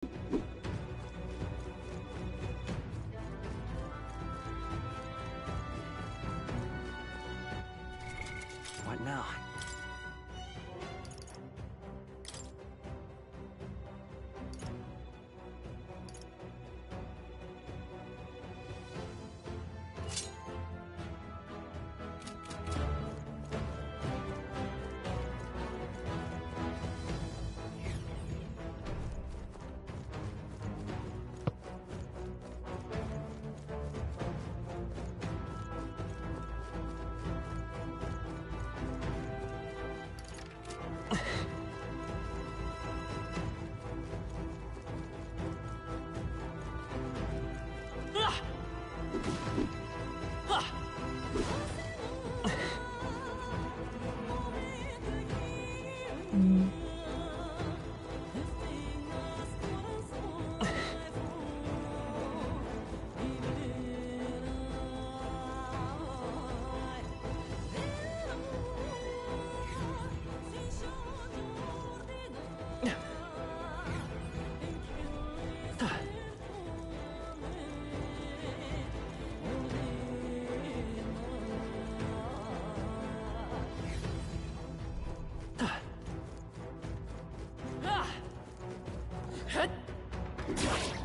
What now?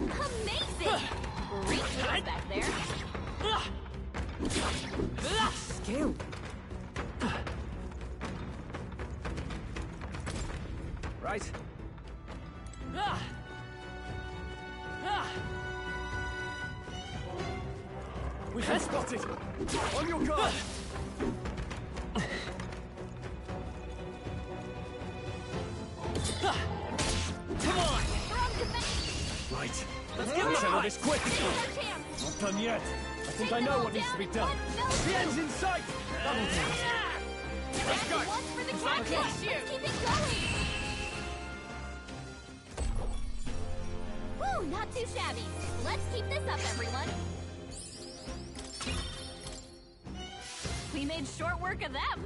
Amazing! Great job back there. Skill. Right. We have spotted. On your guard. Come on. Right. Let's get rid of this quick. Not done yet. I think I know what needs to be done. The end's in sight. That'll do it. Let's go. One for the captain. Let's keep it going. Woo, not too shabby. Let's keep this up, everyone. We made short work of them.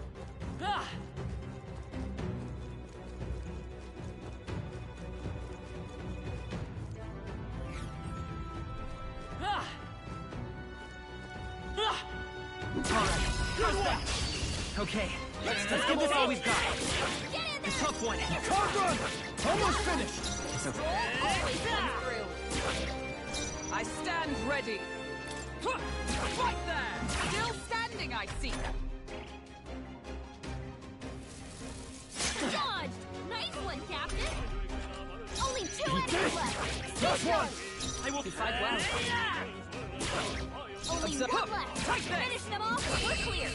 Okay, let's give this all we've got. The tough one. Can't run! Almost finished! It's okay. Always comes through. I stand ready. Right there! Still standing, I see. Dodged! Nice one, Captain! Only 2 enemies left! Just one! I will fight well. Only one left! Finish them off, we're clear!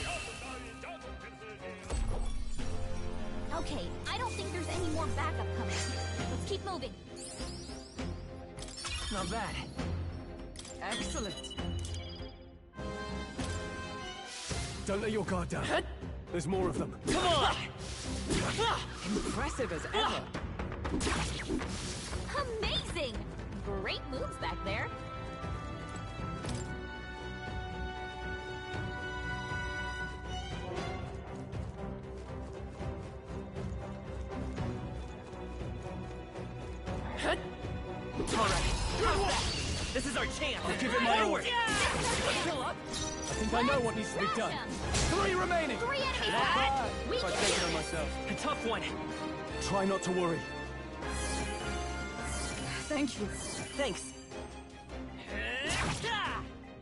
Okay, I don't think there's any more backup coming. Let's keep moving. Not bad. Excellent. Don't let your guard down. There's more of them. Come on! Impressive as ever. Amazing! Great moves back there. This is our chance. I'll give it my word. I think I know what needs to be done. 3 remaining. 3 enemies left. We If I can take do it on this. myself. A tough one. Try not to worry. Thank you. Thanks.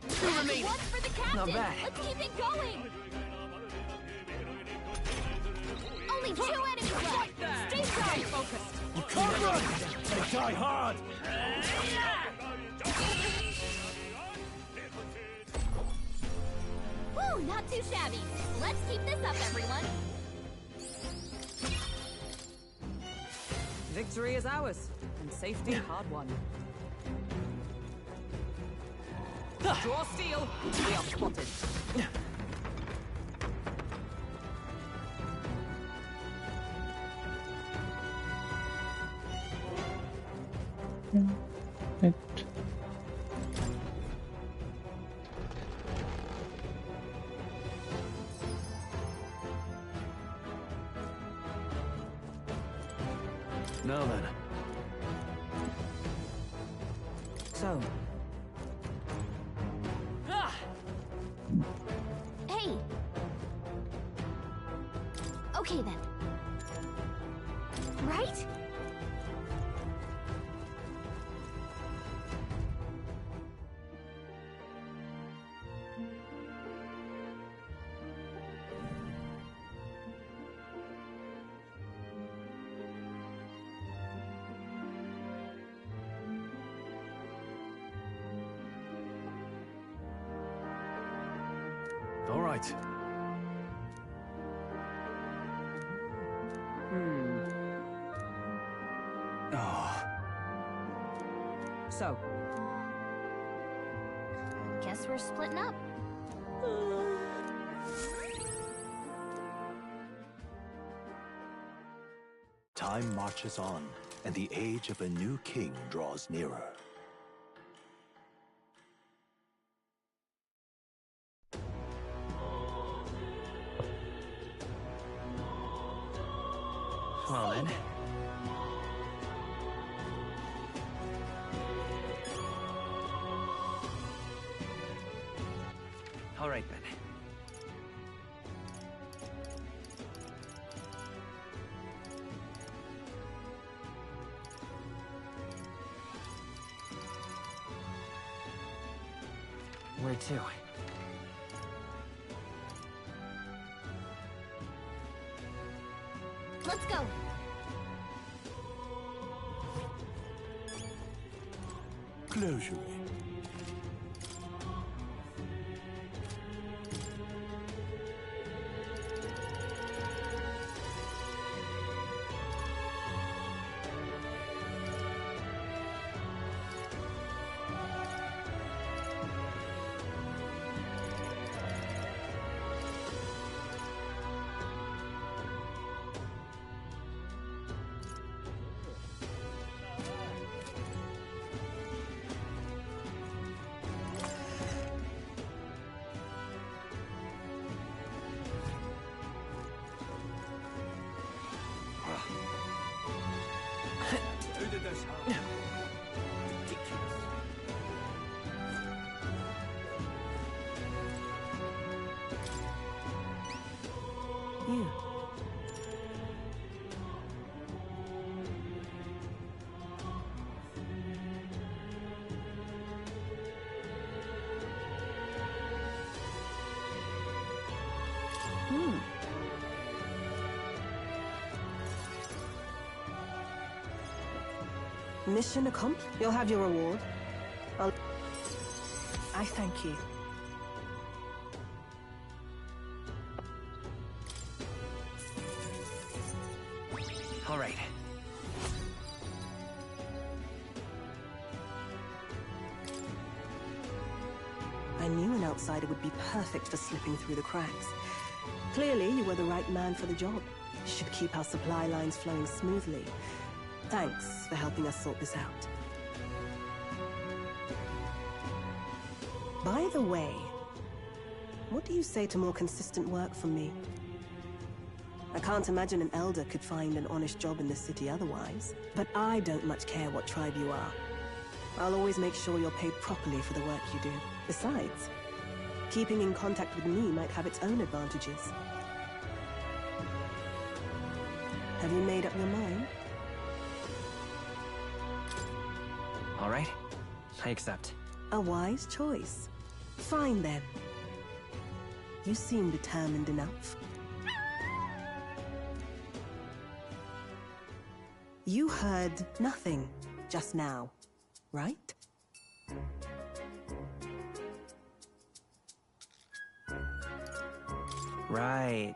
2 remaining. One for the captain. Not bad. Let's keep it going. Only 2 enemies left. Stay sharp. Focused. You can't run. They die hard. Woo, not too shabby. Let's keep this up, everyone. Victory is ours, and safety hard won. Draw steel. We are spotted. Now then. So, Hey! Okay then. Right? All right. Oh, so, Guess we're splitting up. Time marches on, and the age of a new king draws nearer. well then. All right then. Where to? Let's go. Closure. who did this harm? Ridiculous. You. Mission accomplished. You'll have your reward. I thank you. All right. I knew an outsider would be perfect for slipping through the cracks. Clearly, you were the right man for the job. You should keep our supply lines flowing smoothly. Thanks for helping us sort this out. By the way, what do you say to more consistent work from me? I can't imagine an elder could find an honest job in this city otherwise. But I don't much care what tribe you are. I'll always make sure you're paid properly for the work you do. Besides, keeping in contact with me might have its own advantages. Have you made up your mind? All right. I accept. A wise choice. Fine then. You seem determined enough. You heard nothing just now, right? Right.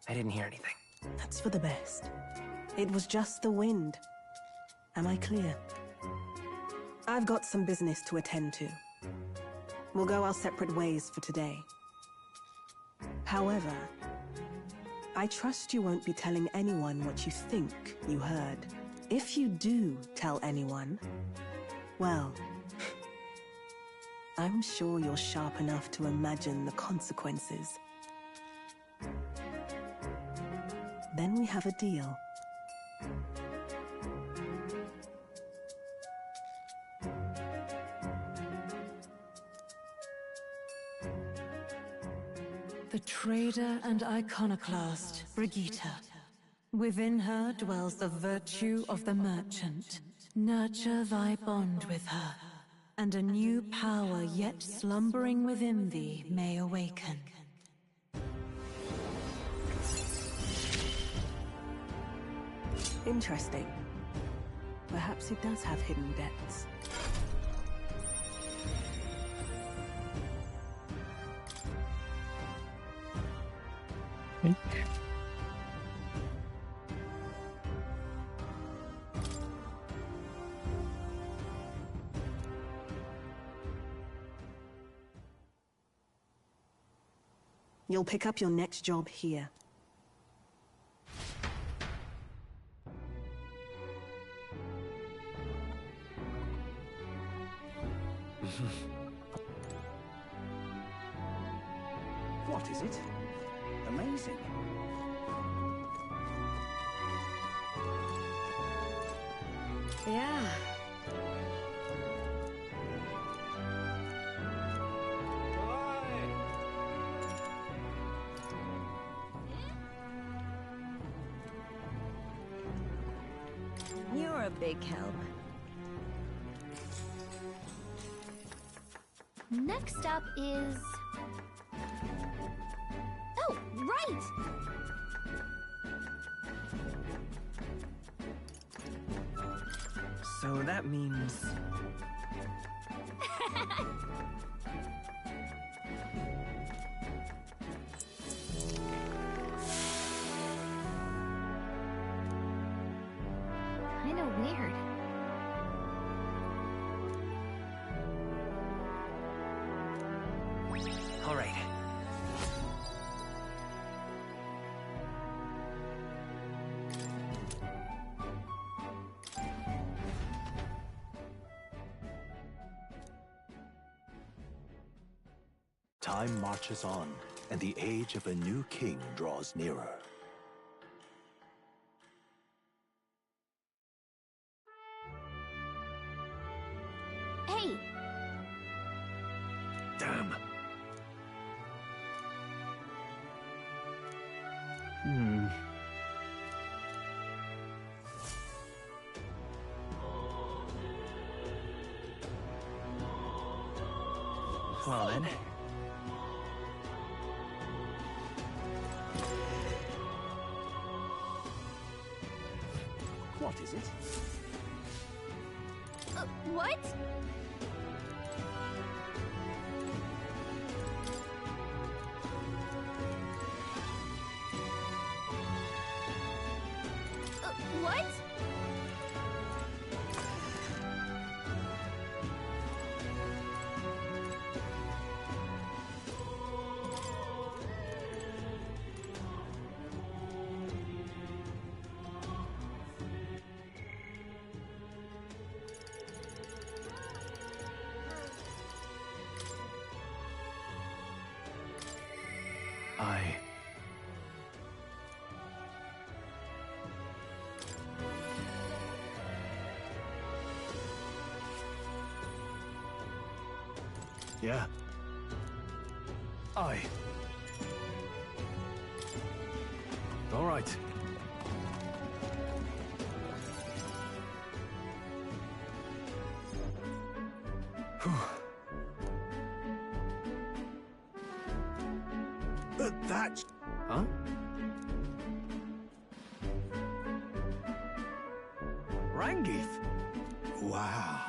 I didn't hear anything. That's for the best. It was just the wind. Am I clear? I've got some business to attend to. We'll go our separate ways for today. However, I trust you won't be telling anyone what you think you heard. If you do tell anyone, well, I'm sure you're sharp enough to imagine the consequences. Then we have a deal. the trader and iconoclast, Brigitte. Within her dwells the virtue of the merchant. Nurture thy bond with her, and a new power yet slumbering within thee may awaken. Interesting. Perhaps it does have hidden depths. You'll pick up your next job here. What is it? Amazing. Yeah. You're a big help. Next up is... Oh, right! So that means... Kinda weird. All right. Time marches on, and the age of a new king draws nearer. Hey! Damn. Well then. What is it? What? What? Yeah. Aye. All right. That's... Huh? Rangith? Wow.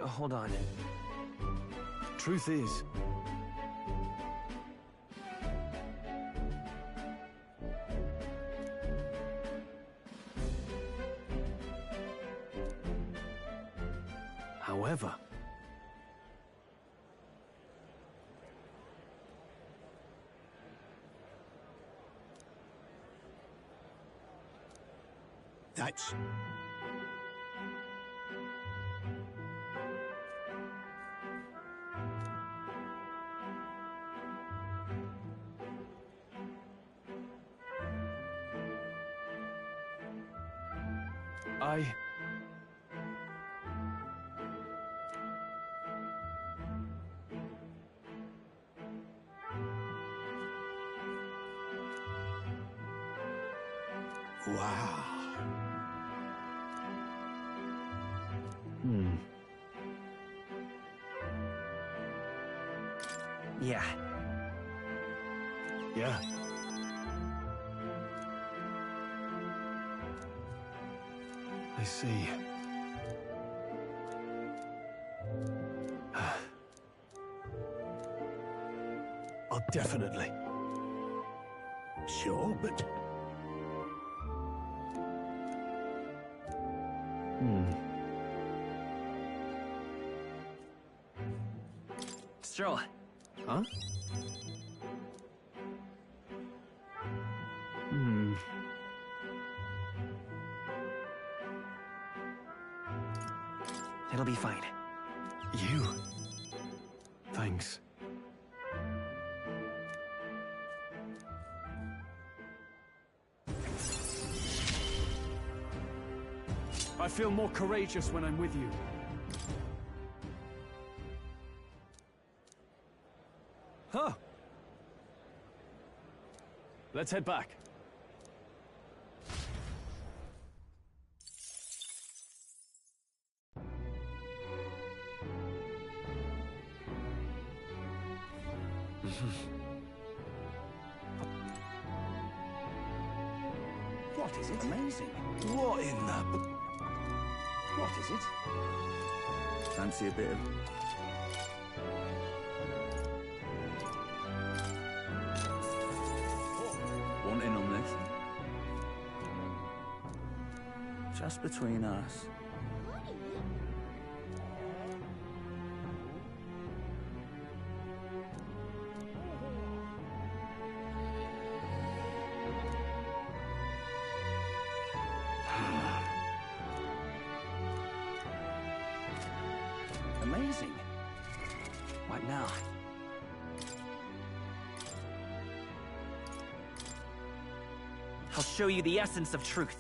Hold on. Truth is... However... That's... Yeah. Yeah. I see. Oh, definitely. Sure, but Stroll. Huh? It'll be fine. You. Thanks. I feel more courageous when I'm with you. Huh. Let's head back. what is it? Amazing. What in the... What is it? Fancy a bit of... Want in on this? Just between us. Amazing. What now? I'll show you the essence of truth.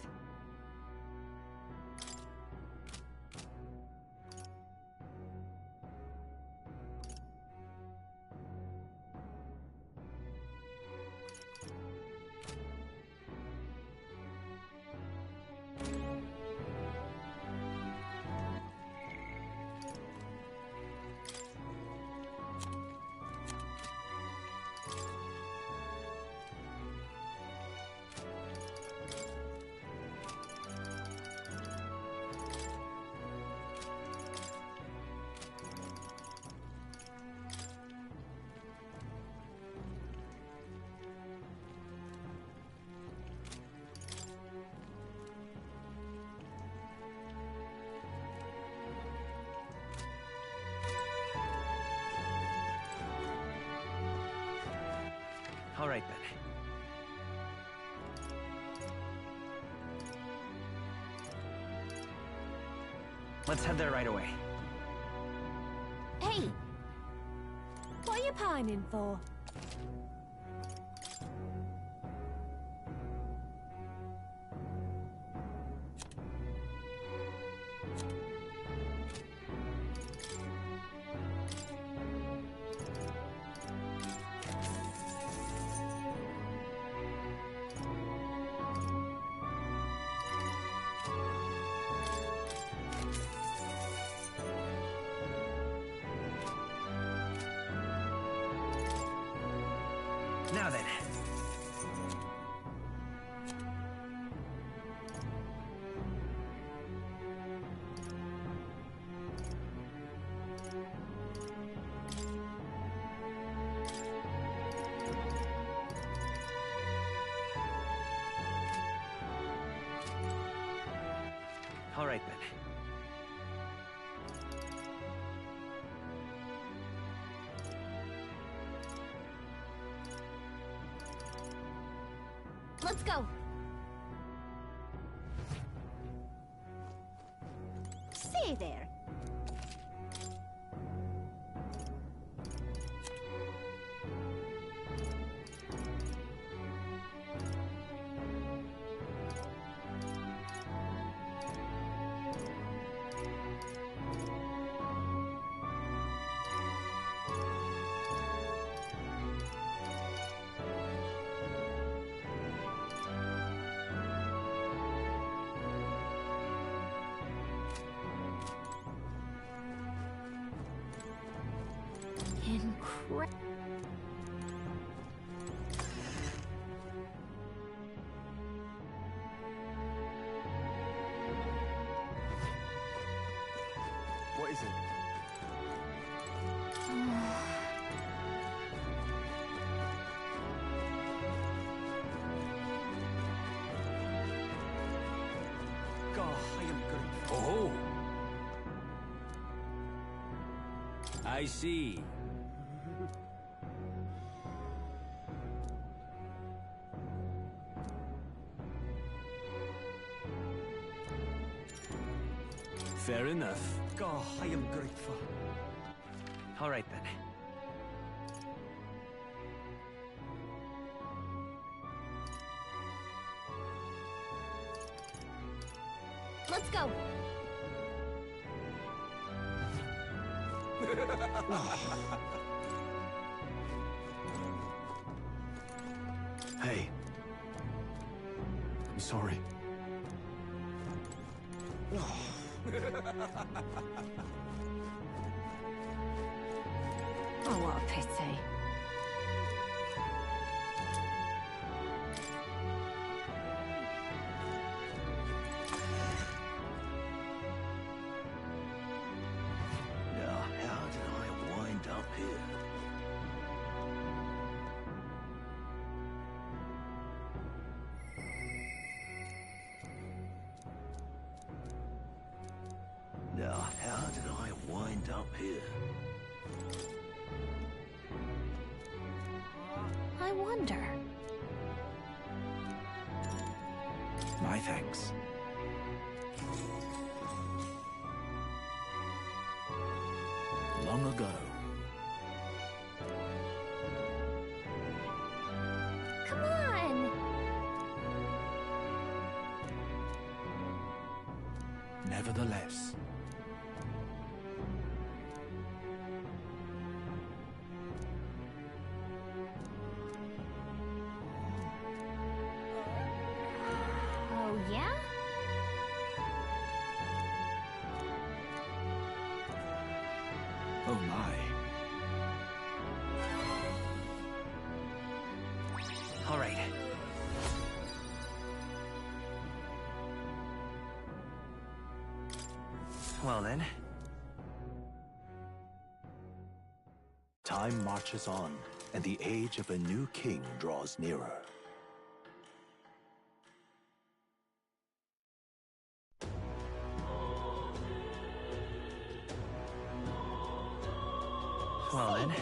All right, then. Let's head there right away. Hey! What are you pining for? Now then. All right, then. Let's go. Say there. Incredible. What is it? God, I am grateful. Oh! I see. Fair enough. God, I am grateful. All right then. Let's go. Hey. I'm sorry. Oh, what a pity. Now, how did I wind up here? Now, how did I wind up here? I wonder. My thanks. Long ago. Come on! Nevertheless. Oh, yeah? Oh my. All right. Well then. Time marches on, and the age of a new king draws nearer. Well then.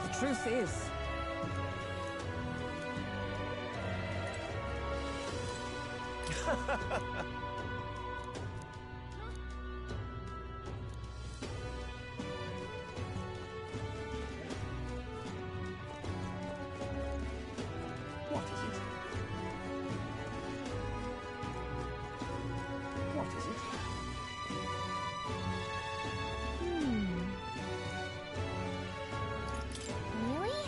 The truth is, What is it? What is it? Really?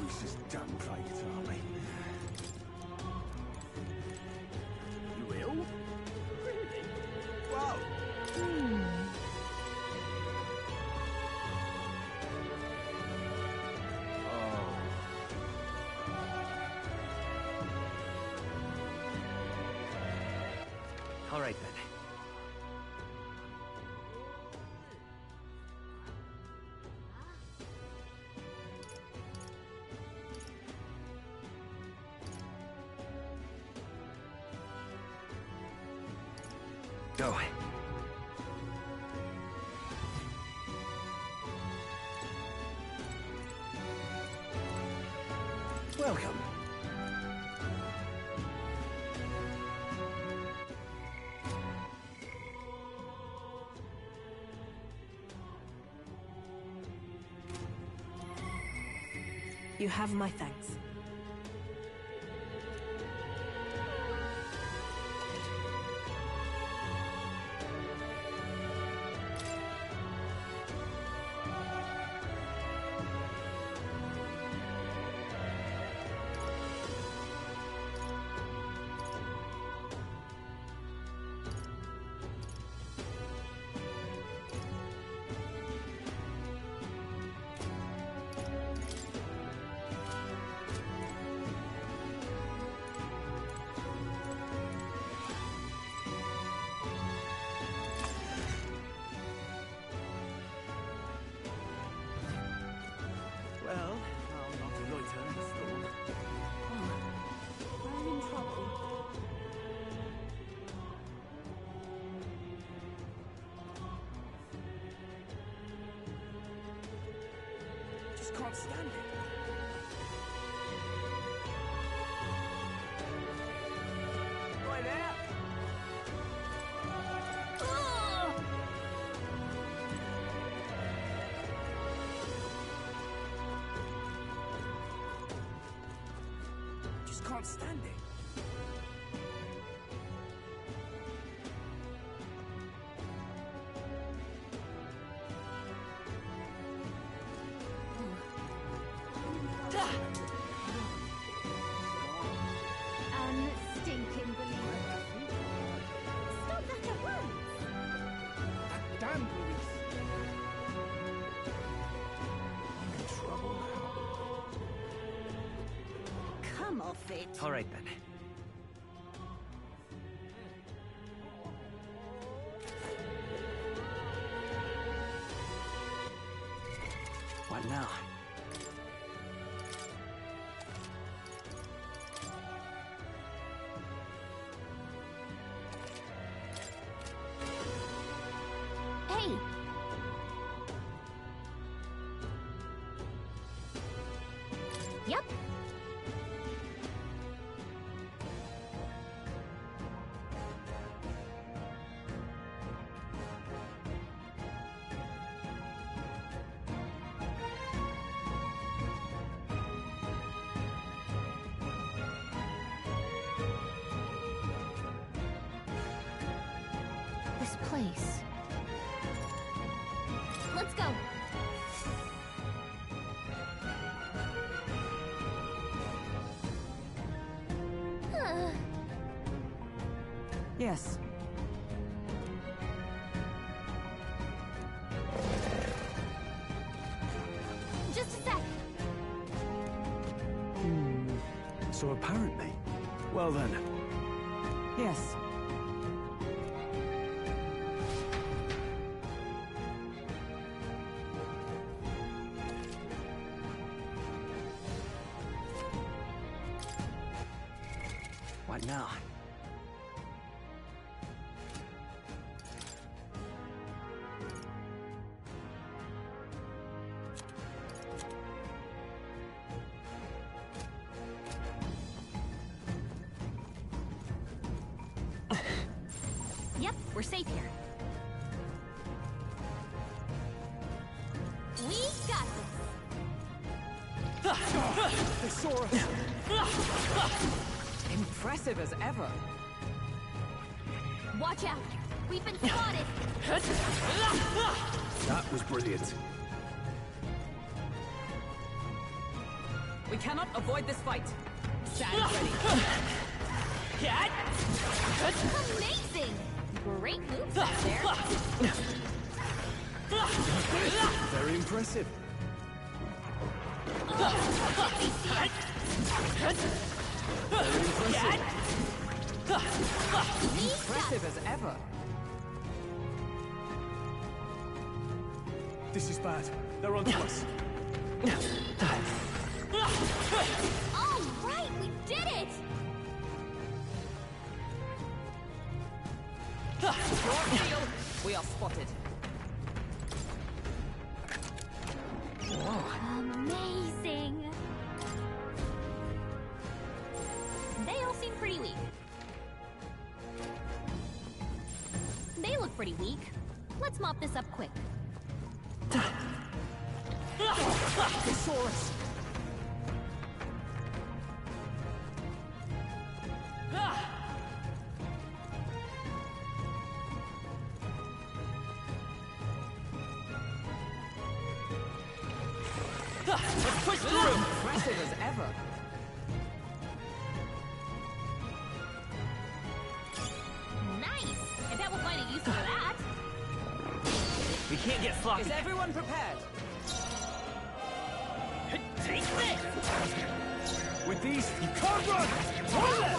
Useless damn plagues, aren't they? You ill? Really? Whoa! All right then. Go. Welcome. You have my thanks. Well, I'll not loiter in the storm. I'm in trouble. Just can't stand it. Right there! Just can't stand it. Unstinking believer. Stop that at once. Damn police! I'm in trouble now. Come off it. All right then. What now? Hey! Yep. This place. Let's go. Yes. Just a sec. So apparently. Well then. Yes. What now? Yep, we're safe here. We got this. They saw us! Impressive as ever. Watch out. We've been spotted. That was brilliant. We cannot avoid this fight. Stand ready. Amazing! Great moves out there. Very impressive. Impressive as ever. This is bad. They're onto us. All right, we did it! Your field. We are spotted. Amazing! They all seem pretty weak. They look pretty weak. Let's mop this up quick. They saw us. Let's push through! Impressive as ever. Nice! I bet we'll find a use for that. We can't get sloppy. Is everyone prepared? Take this! With these, you can't run! Toilet!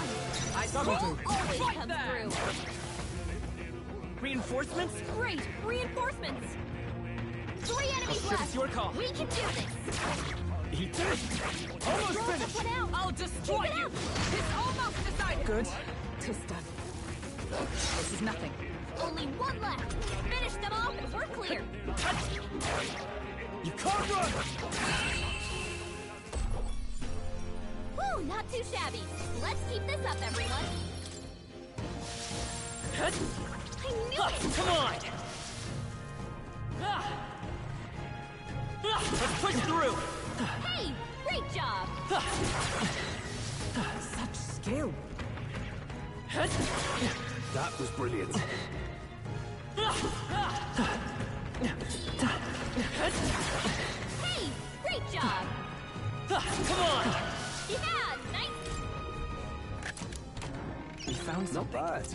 I Bull saw. always Right comes there. through. Reinforcements? Great! Reinforcements! 3 enemies Ship left! it's your call. We can do this! He did it! Almost Throw finished! someone out! I'll destroy Keep it you! up. It's almost decided! Good. Tis done. This is nothing. Only one left! Finish them off and we're clear! You can't run! Whew, not too shabby. Let's keep this up, everyone. I knew it! Come on! Let's push through! Hey, great job! Such skill. That was brilliant. Hey, great job! Come on! Yeah, nice! We found Not something. bad.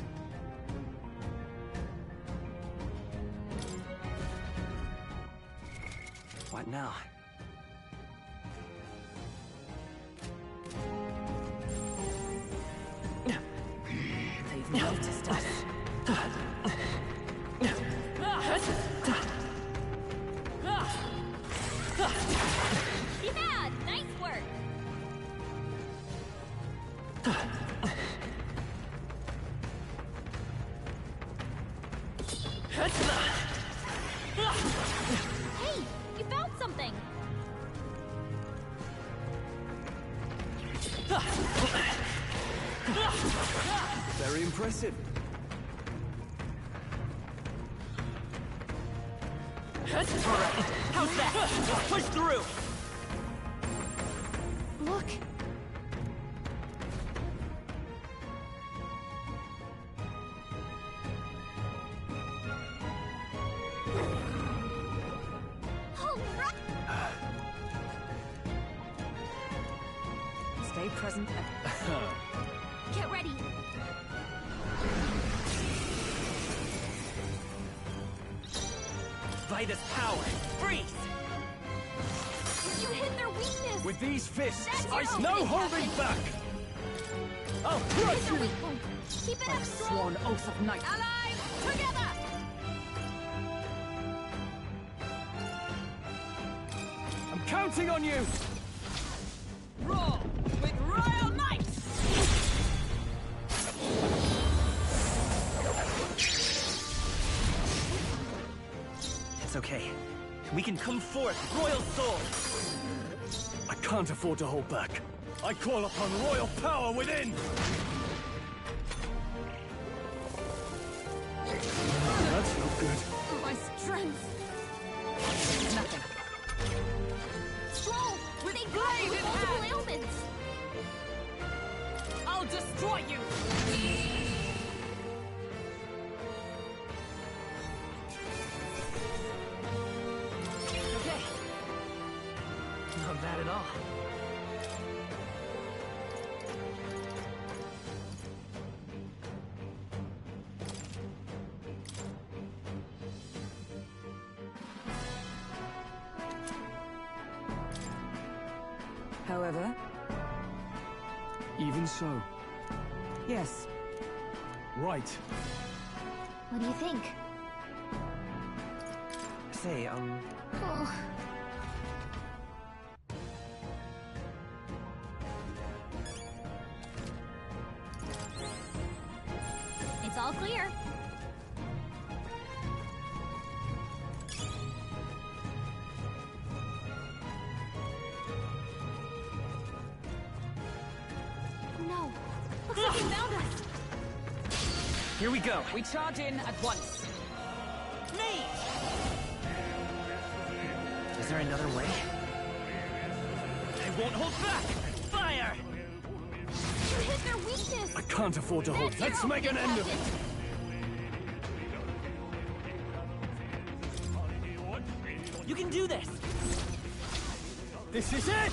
What now? They've noticed us. Yeah, nice work! Hey, you found something! Very impressive. Alright, how's that? Let's push through! Look! All right! Stay present and Get ready! By this power, freeze! You hit their weakness! With these fists, That's your ice own no weakness. holding back! I'll Hit crush their you! weak point! Keep it up, Stroll! sworn oath of knight. Alive! Together! I'm counting on you! Roar with royal might! It's okay. We can come forth, royal soul! I can't afford to hold back. I call upon royal power within! That's not good. My strength! Nothing. Stroll! They Blade glide in with multiple hand. ailments! I'll destroy you! Okay. Not bad at all. However, Even so. yes. Right. What do you think? Say, Oh. It's all clear. No. Looks like he found us. here we go. We charge in at once. Me! Is there another way? I won't hold back! Fire! You hit their weakness. I can't afford to hold. Let's make an end of it. You can do this! This is it!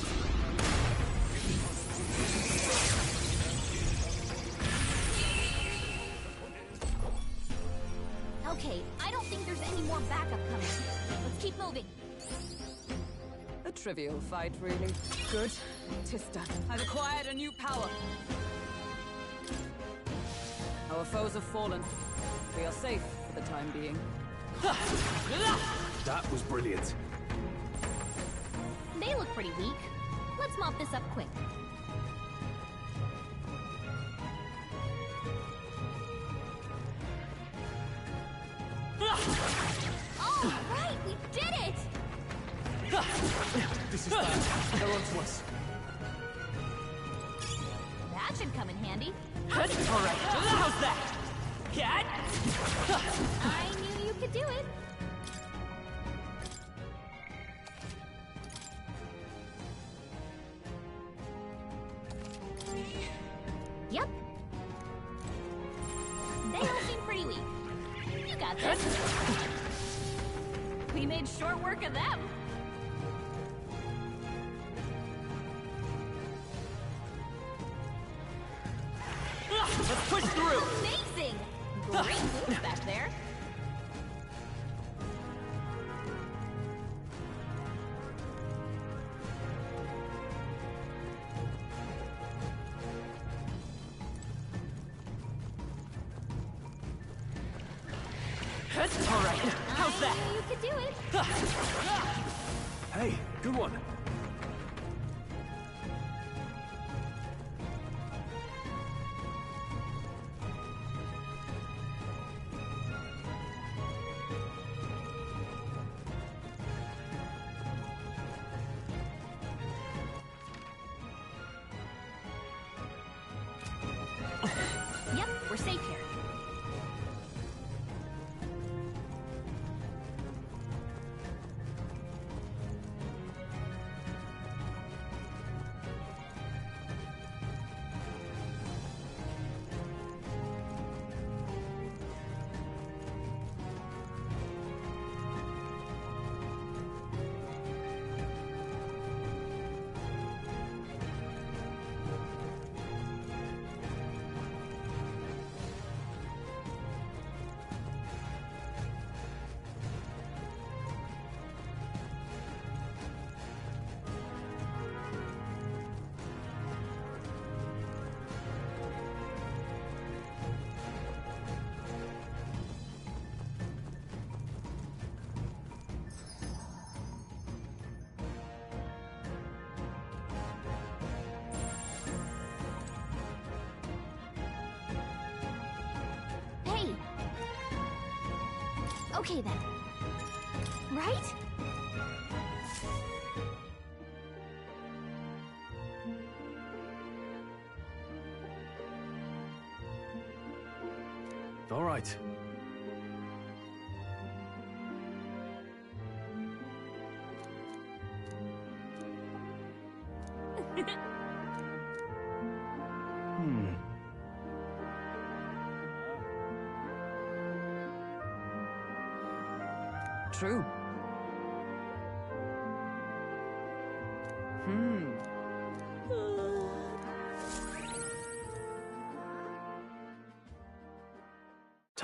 Okay, I don't think there's any more backup coming. Let's keep moving. A trivial fight, really. Good. Tista, I've acquired a new power. Our foes have fallen. We are safe for the time being. That was brilliant. They look pretty weak. Let's mop this up quick. All right, we did it! This is bad. They're on to us. That should come in handy. Alright, how's that? Cat? I knew you could do it. Yep. They all seem pretty weak. You got this. We made short work of them. Let's push through! Amazing! Great moves back there. Alright, how's that? I knew you could do it. Hey, good one. Yep, we're safe here. Hey! Okay then. Right? All right. True.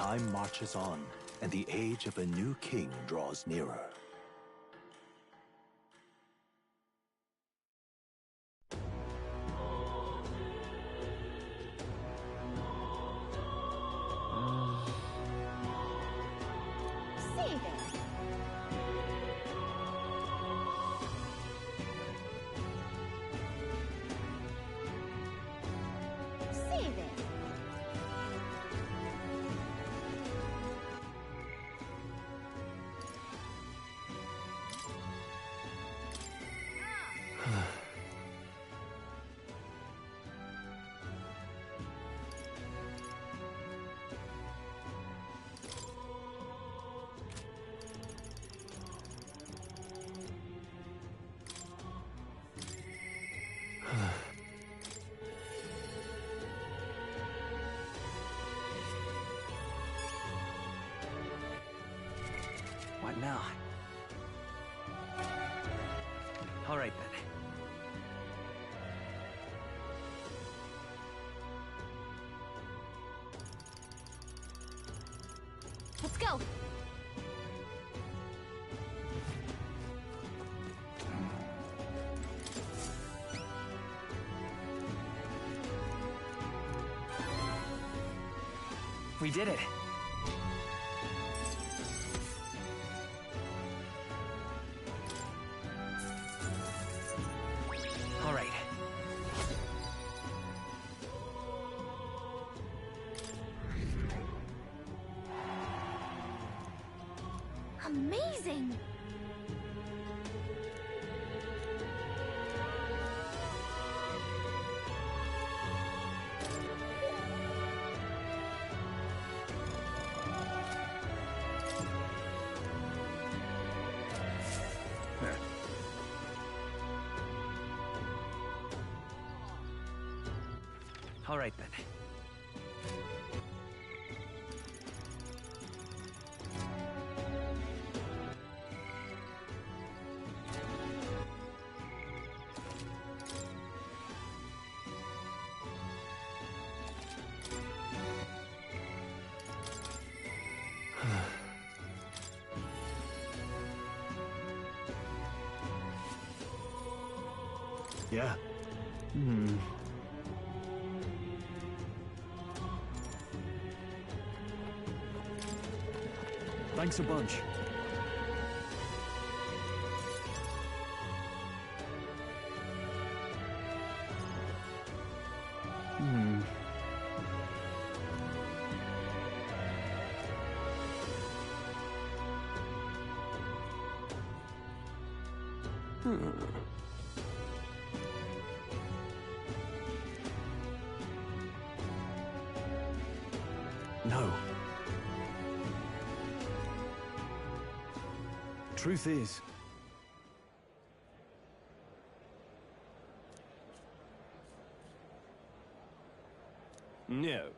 Time marches on, and the age of a new king draws nearer. What now? All right, then. Let's go. We did it. All right. Amazing! All right, then. Yeah. Thanks a bunch. No. Truth is, no.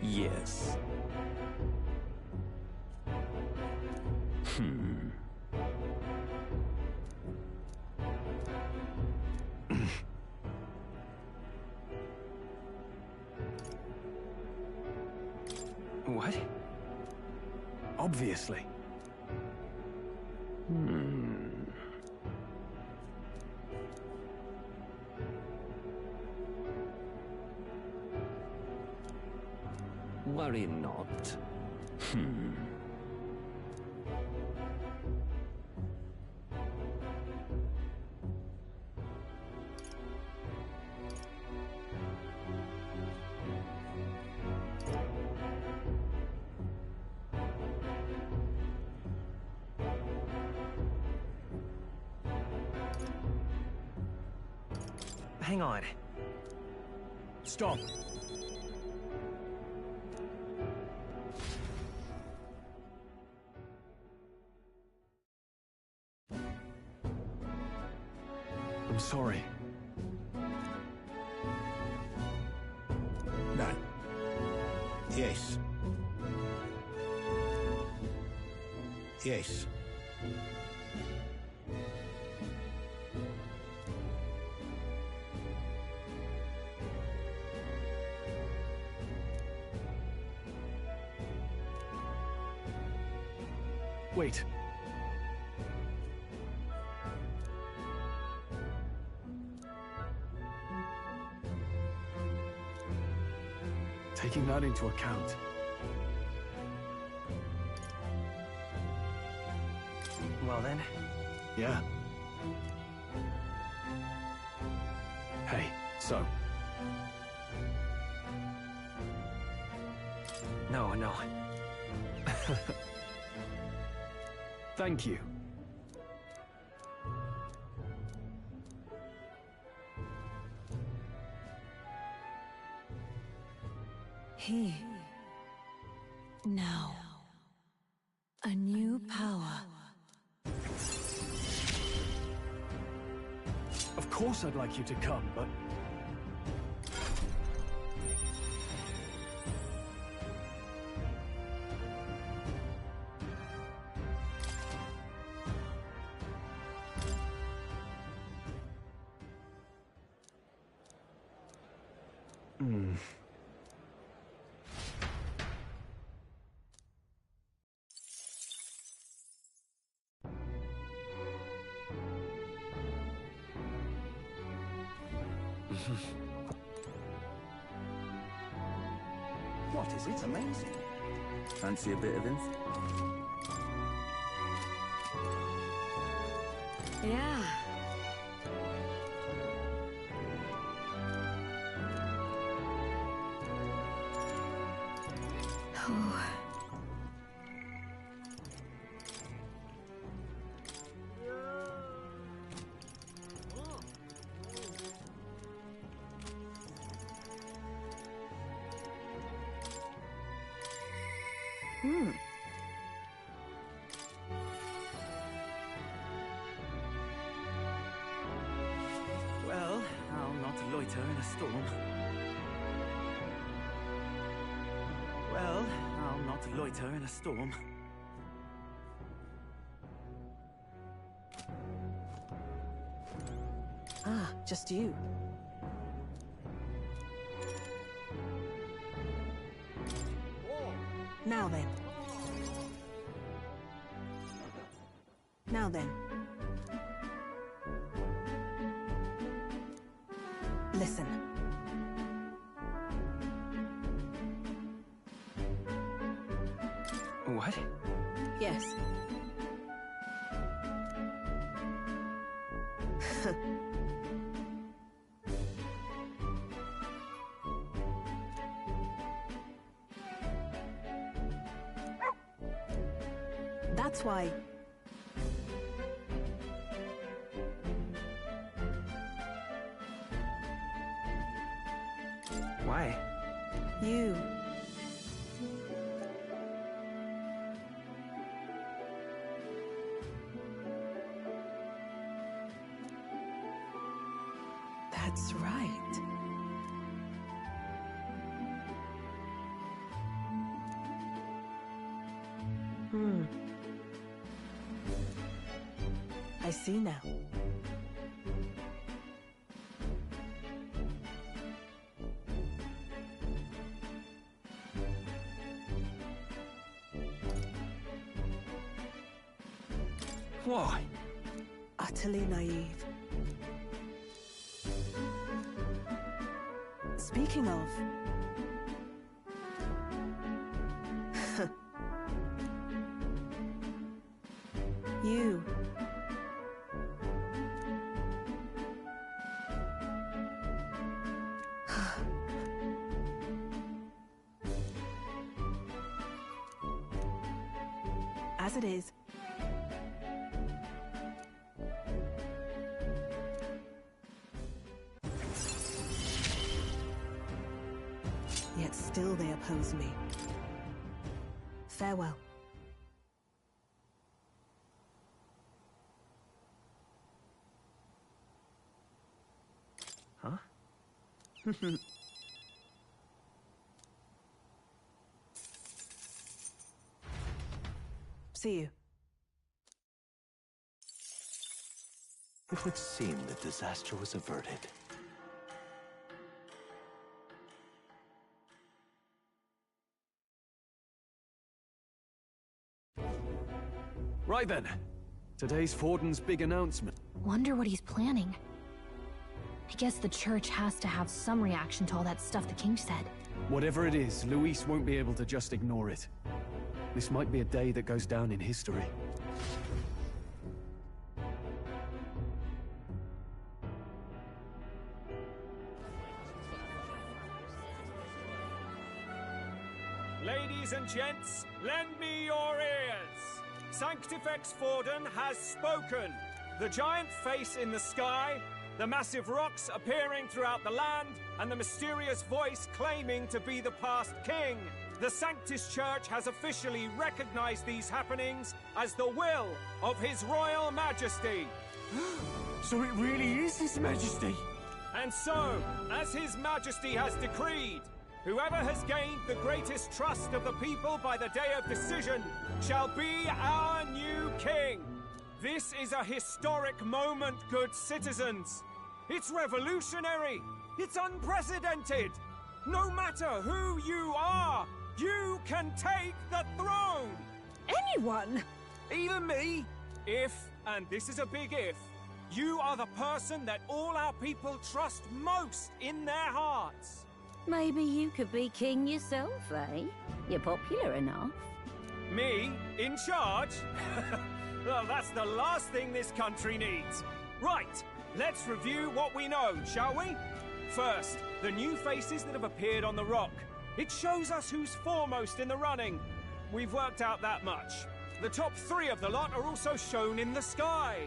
Yes. What? Obviously. Worry not. Hang on. Stop. I'm sorry. No. Yes. Yes. Wait. Taking that into account. Well then. Yeah. Hey, so. No, no. Thank you. Here. Now. A new power. Of course I'd like you to come, but... What is it? Amazing. Fancy a bit of info? Yeah. Well, I'll not loiter in a storm. Well, I'll not loiter in a storm. Ah, just you. Now then. Now then. Listen. What? Yes. That's why... Why? You... That's right. I see now. Why? Utterly naive. Speaking of... You... As it is. Yet still they oppose me. Farewell. Huh? See you. It would seem that disaster was averted. Right then. Today's Forden's big announcement. Wonder what he's planning. I guess the church has to have some reaction to all that stuff the king said. Whatever it is, Luis won't be able to just ignore it. This might be a day that goes down in history. Ladies and gents, lend me your ears. Sanctifex Forden has spoken. The giant face in the sky, the massive rocks appearing throughout the land, and the mysterious voice claiming to be the past king. The Sanctus Church has officially recognized these happenings as the will of His Royal Majesty. So it really is His Majesty? And so, as His Majesty has decreed, whoever has gained the greatest trust of the people by the day of decision shall be our new king. This is a historic moment, good citizens. It's revolutionary. It's unprecedented. No matter who you are, you can take the throne. Anyone? Even me. If, and this is a big if, you are the person that all our people trust most in their hearts. Maybe you could be king yourself, eh? You're popular enough. Me? In charge? Well, that's the last thing this country needs. Right, let's review what we know, shall we? First, the new faces that have appeared on the rock. It shows us who's foremost in the running. We've worked out that much. The top 3 of the lot are also shown in the sky.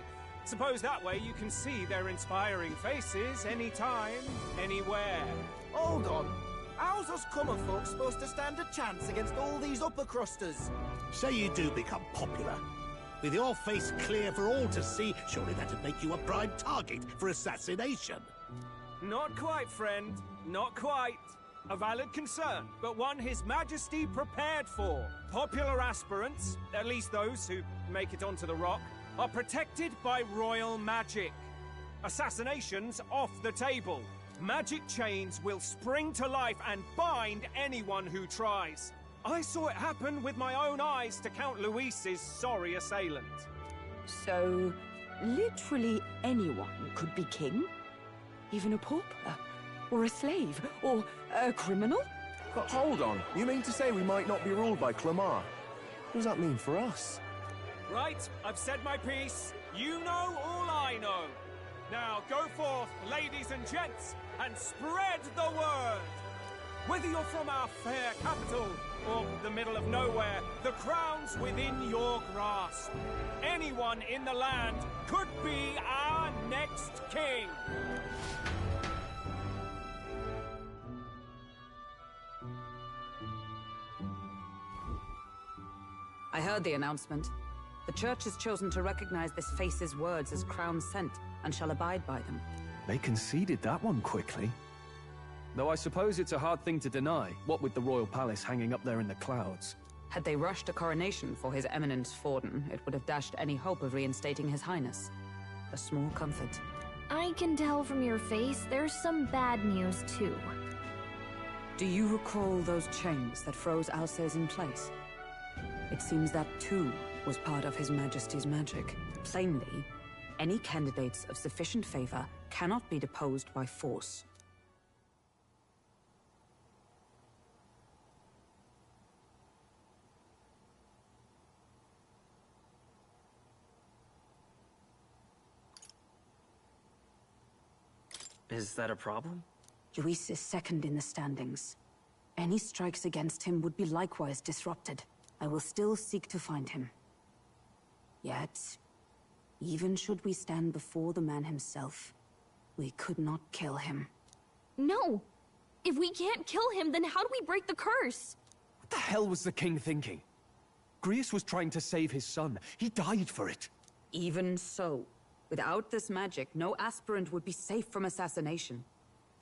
Suppose that way you can see their inspiring faces anytime, anywhere. Hold on. How's us common folk supposed to stand a chance against all these upper crusters? Say you do become popular. With your face clear for all to see, surely that'd make you a prime target for assassination. Not quite, friend. Not quite. A valid concern, but one His Majesty prepared for. Popular aspirants, at least those who make it onto the rock, are protected by royal magic. Assassinations off the table. Magic chains will spring to life and bind anyone who tries. I saw it happen with my own eyes to Count Luis's sorry assailant. So, literally anyone could be king? Even a pauper? Or a slave? Or a criminal? But hold on, you mean to say we might not be ruled by Clamar? What does that mean for us? Right, I've said my piece. You know all I know. Now go forth, ladies and gents, and spread the word. Whether you're from our fair capital or the middle of nowhere, the crown's within your grasp. Anyone in the land could be our next king. I heard the announcement. The church has chosen to recognize this face's words as crown sent and shall abide by them. They conceded that one quickly. Though I suppose it's a hard thing to deny, what with the royal palace hanging up there in the clouds. Had they rushed a coronation for His Eminence Forden, it would have dashed any hope of reinstating His Highness. A small comfort. I can tell from your face there's some bad news, too. Do you recall those chains that froze Alsace in place? It seems that, too, was part of His Majesty's magic. Plainly, any candidates of sufficient favor cannot be deposed by force. Is that a problem? Luis is second in the standings. Any strikes against him would be likewise disrupted. I will still seek to find him. Yet, even should we stand before the man himself, we could not kill him. No! If we can't kill him, then how do we break the curse? What the hell was the king thinking? Grius was trying to save his son. He died for it. Even so, without this magic, no aspirant would be safe from assassination,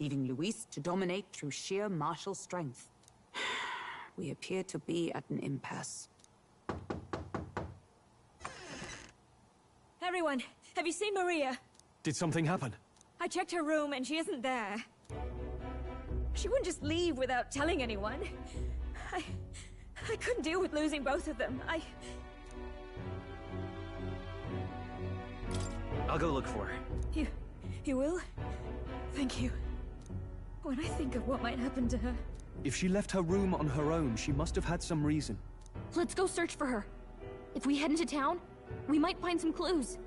leaving Luis to dominate through sheer martial strength. We appear to be at an impasse. Everyone, have you seen Maria? Did something happen? I checked her room and she isn't there. She wouldn't just leave without telling anyone. I couldn't deal with losing both of them. I'll go look for her. You will? Thank you. When I think of what might happen to her... If she left her room on her own, she must have had some reason. Let's go search for her. If we head into town, we might find some clues.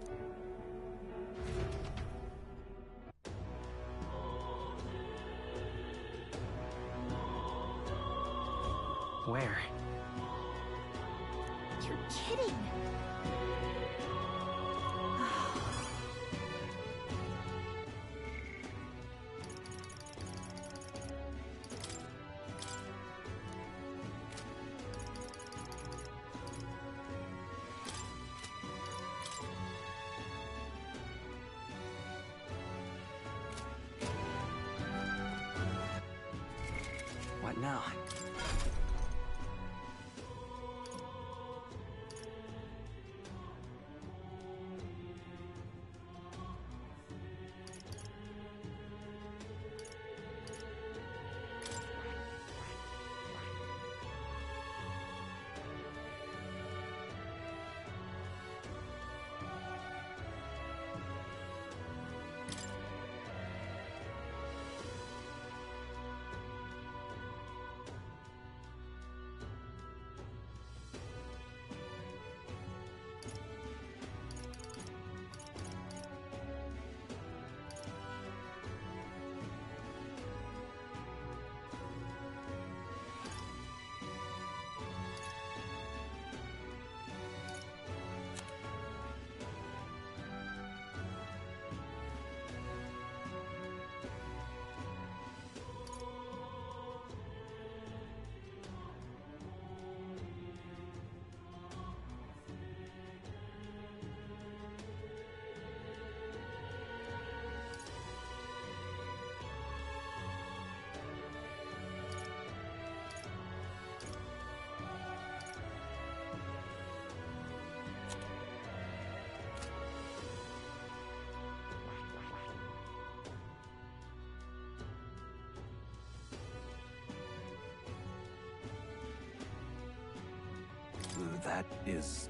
Where? You're kidding! What now? That is...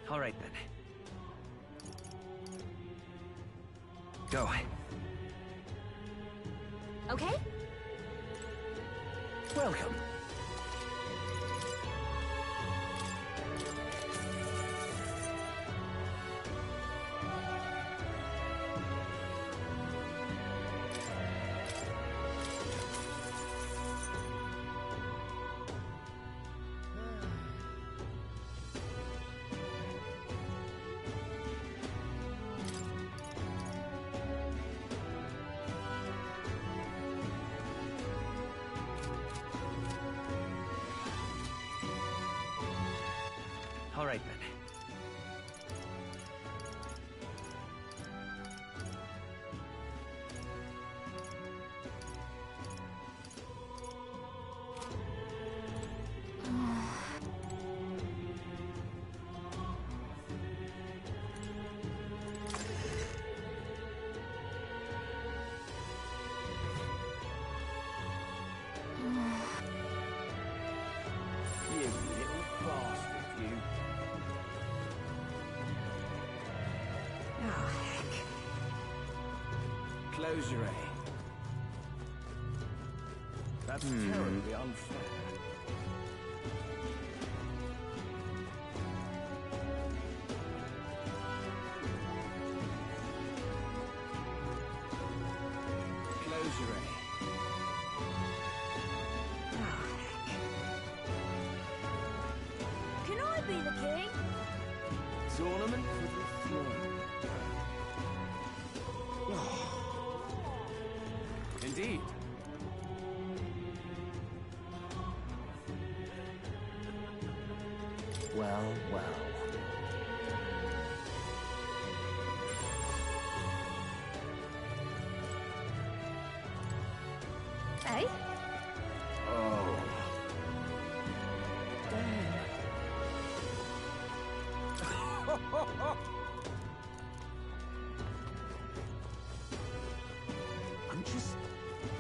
All right, then. Go. Okay? Welcome. All right, then. Close your eye. That's terribly unfair. Close your eye. Can I be the king? Tournament for the throne. Indeed. Well, well. Eh? Oh. I'm just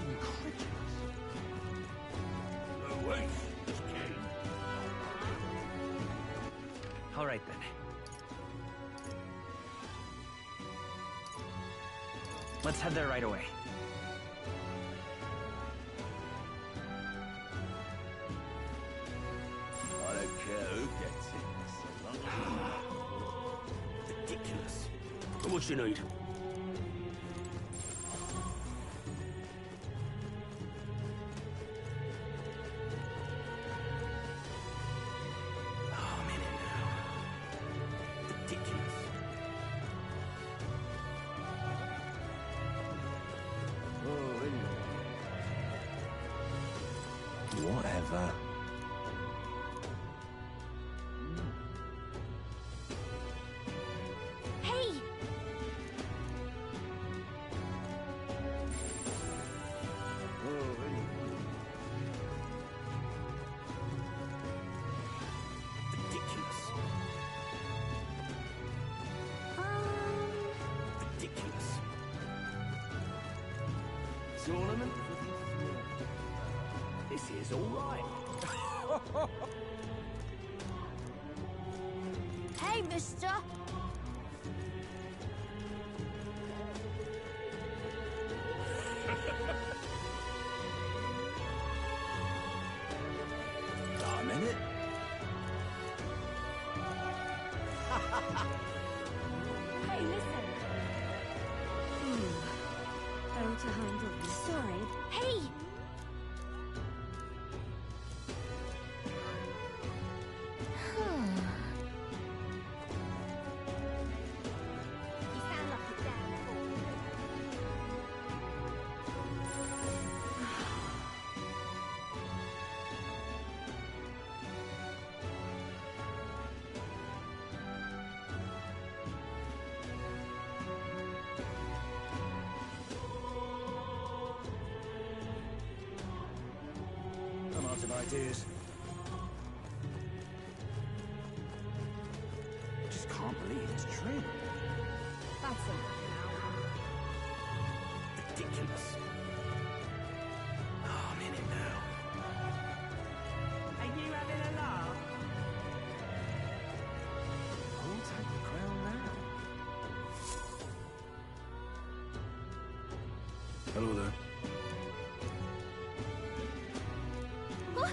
incredulous. No way, King. All right, then. Let's head there right away. I don't care who gets it. So long. Ridiculous. What you need? Oh, man, now. Ridiculous. Oh, anyway. Whatever. Hey! Oh, anyway. Ridiculous. Ridiculous. Tournament for the throne. This is all right. Hey, mister! I'm in it. Hey, listen! How to handle this? Sorry. Hey! You sound like a damn fool. I'm out of ideas. I just can't believe it's true. That's enough Ridiculous. Oh, man, now. Are you having a laugh? Who'll take the crown now? Hello there. now.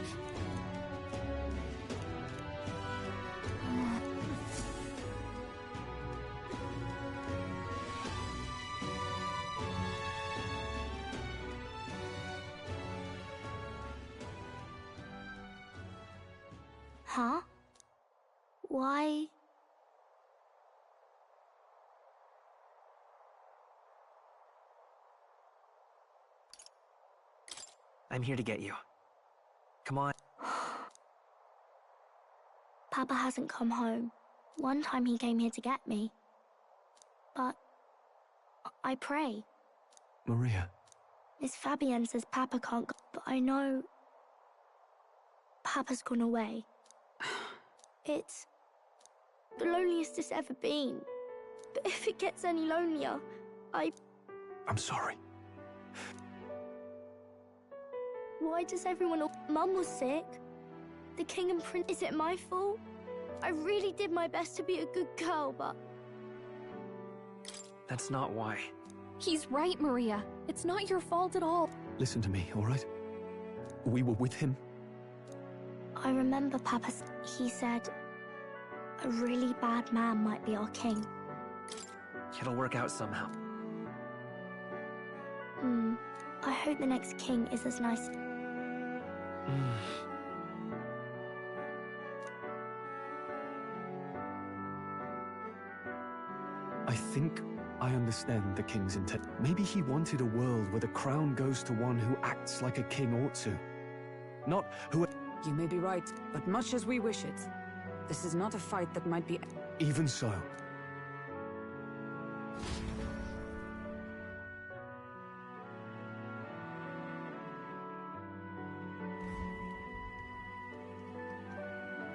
Huh? Why? I'm here to get you. Come on. Papa hasn't come home. One time he came here to get me. But I pray. Maria. Miss Fabienne says Papa can't go, but I know Papa's gone away. It's the loneliest it's ever been. But if it gets any lonelier, I'm sorry. Why does everyone... Mum was sick. The king and prince... Is it my fault? I really did my best to be a good girl, but... That's not why. He's right, Maria. It's not your fault at all. Listen to me, all right? We were with him. I remember Papa, he said a really bad man might be our king. It'll work out somehow. I hope the next king is as nice. I think I understand the king's intent. Maybe he wanted a world where the crown goes to one who acts like a king ought to. Not who... You may be right, but much as we wish it, this is not a fight that might be... Even so.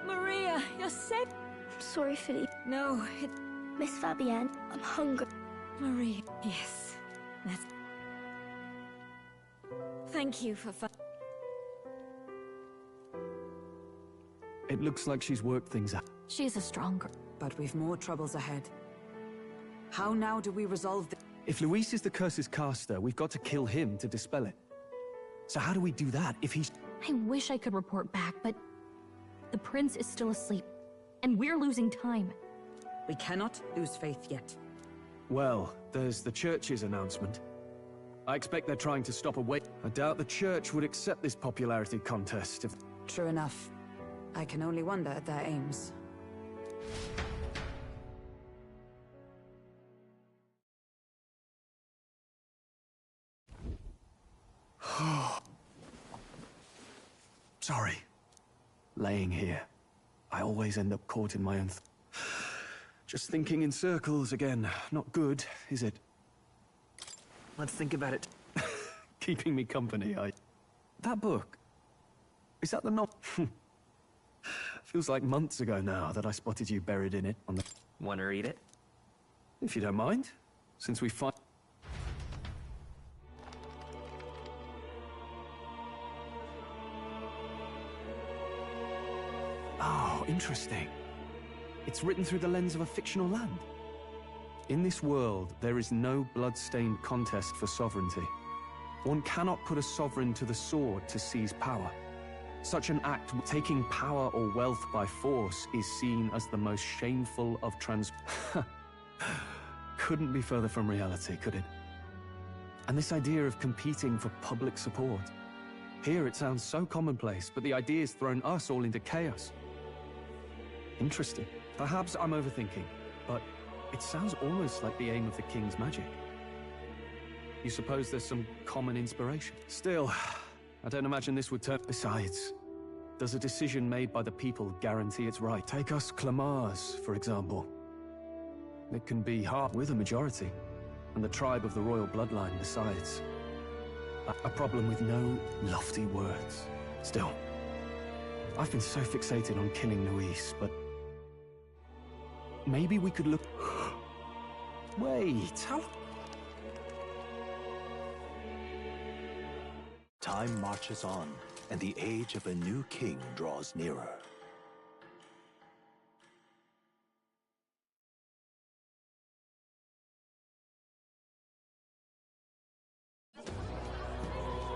Maria, you're safe. Sorry, Philippe. No, Miss Fabienne, I'm hungry. Maria, yes. That's... Thank you for... It looks like she's worked things out. She's a strong girl. But we've more troubles ahead. How now do we resolve this? If Luis is the curse's caster, we've got to kill him to dispel it. So how do we do that if he's... I wish I could report back, but the prince is still asleep, and we're losing time. We cannot lose faith yet. Well, there's the church's announcement. I expect they're trying to stop a wait. I doubt the church would accept this popularity contest if... True enough. I can only wonder at their aims. Sorry. Laying here. I always end up caught in my own... Just thinking in circles again. Not good, is it? Let's think about it. Keeping me company, That book? Is that the novel? Feels like months ago now that I spotted you buried in it on the... Wanna read it? If you don't mind, since we find... Oh, interesting. It's written through the lens of a fictional land. In this world, there is no blood-stained contest for sovereignty. One cannot put a sovereign to the sword to seize power. Such an act, taking power or wealth by force, is seen as the most shameful of Couldn't be further from reality, could it? And this idea of competing for public support. Here it sounds so commonplace, but the idea's thrown us all into chaos. Interesting. Perhaps I'm overthinking, but it sounds almost like the aim of the king's magic. You suppose there's some common inspiration? Still, I don't imagine this would turn... Besides, does a decision made by the people guarantee it's right? Take us Clamars, for example. It can be hard with a majority, and the tribe of the royal bloodline besides. A problem with no lofty words. Still, I've been so fixated on killing Luis, but... Maybe we could look... Wait, how... Time marches on, and the age of a new king draws nearer.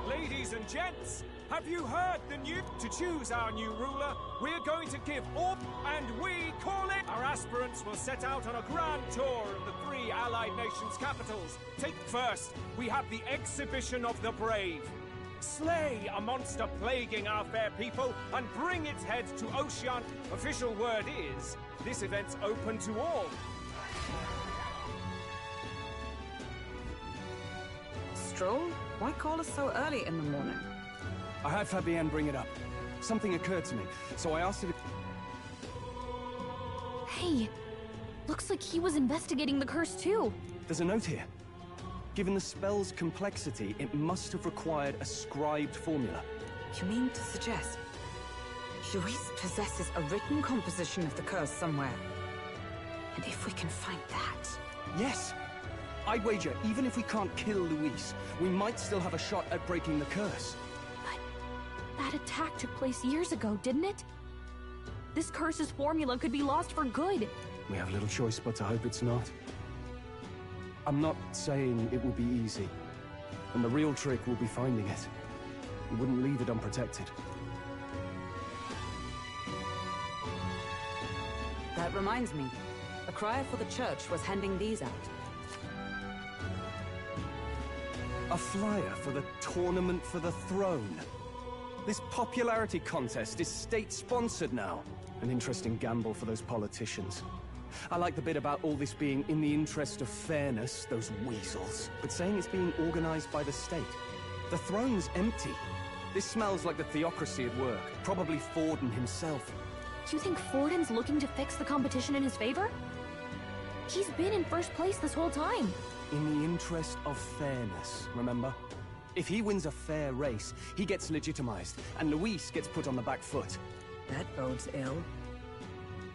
Ladies and gents, have you heard the news? To choose our new ruler, we're going to give all, and we call it... Our aspirants will set out on a grand tour of the 3 allied nations' capitals. First, we have the Exhibition of the Brave. Slay a monster plaguing our fair people and bring its head to Ocean. Official word is, this event's open to all. Stroll? Why call us so early in the morning? I had Fabienne bring it up. Something occurred to me, so I asked her to... Hey, looks like he was investigating the curse too. There's a note here. Given the spell's complexity, it must have required a scribed formula. You mean to suggest Luis possesses a written composition of the curse somewhere? And if we can find that... Yes! I'd wager, even if we can't kill Luis, we might still have a shot at breaking the curse. But that attack took place years ago, didn't it? This curse's formula could be lost for good. We have little choice but to hope it's not. I'm not saying it will be easy. And the real trick will be finding it. We wouldn't leave it unprotected. That reminds me. A crier for the church was handing these out. A flyer for the Tournament for the Throne. This popularity contest is state-sponsored now. An interesting gamble for those politicians. I like the bit about all this being in the interest of fairness, those weasels. But saying it's being organized by the state. The throne's empty. This smells like the theocracy at work. Probably Forden himself. You think Forden's looking to fix the competition in his favor? He's been in first place this whole time. In the interest of fairness, remember? If he wins a fair race, he gets legitimized, and Luis gets put on the back foot. That bodes ill.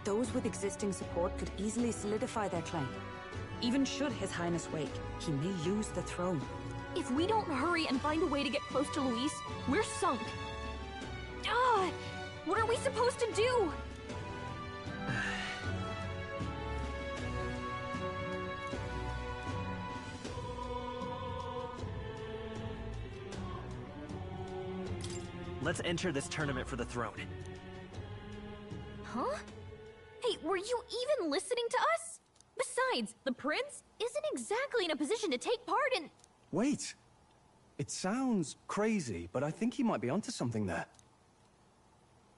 Those with existing support could easily solidify their claim. Even should His Highness wake, he may lose the throne. If we don't hurry and find a way to get close to Luis, we're sunk. What are we supposed to do? Let's enter this tournament for the throne. Huh? Hey, were you even listening to us? Besides, the prince isn't exactly in a position to take part in... Wait. It sounds crazy, but I think he might be onto something there.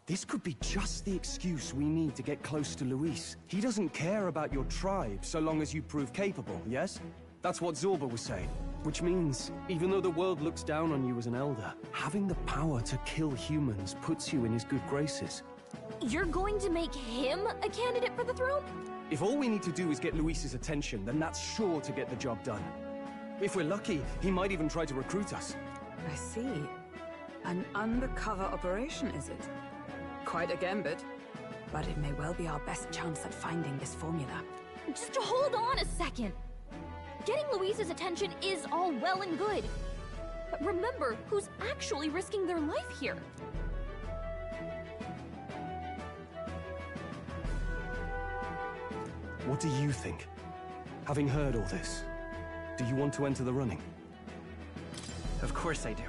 This could be just the excuse we need to get close to Luis. He doesn't care about your tribe so long as you prove capable, yes? That's what Zorba was saying. Which means, even though the world looks down on you as an elder, having the power to kill humans puts you in his good graces. You're going to make him a candidate for the throne? If all we need to do is get Luis's attention, then that's sure to get the job done. If we're lucky, he might even try to recruit us. I see. An undercover operation, is it? Quite a gambit. But it may well be our best chance at finding this formula. Just hold on a second. Getting Luis's attention is all well and good. But remember who's actually risking their life here. What do you think? Having heard all this, do you want to enter the running? Of course I do.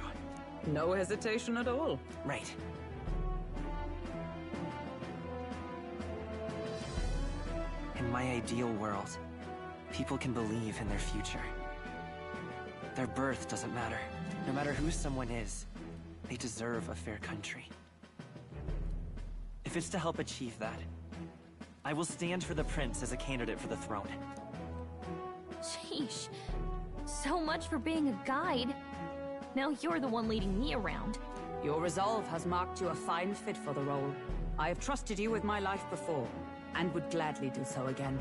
No hesitation at all. Right. In my ideal world, people can believe in their future. Their birth doesn't matter. No matter who someone is, they deserve a fair country. If it's to help achieve that, I will stand for the prince as a candidate for the throne. Sheesh. So much for being a guide. Now you're the one leading me around. Your resolve has marked you a fine fit for the role. I have trusted you with my life before, and would gladly do so again.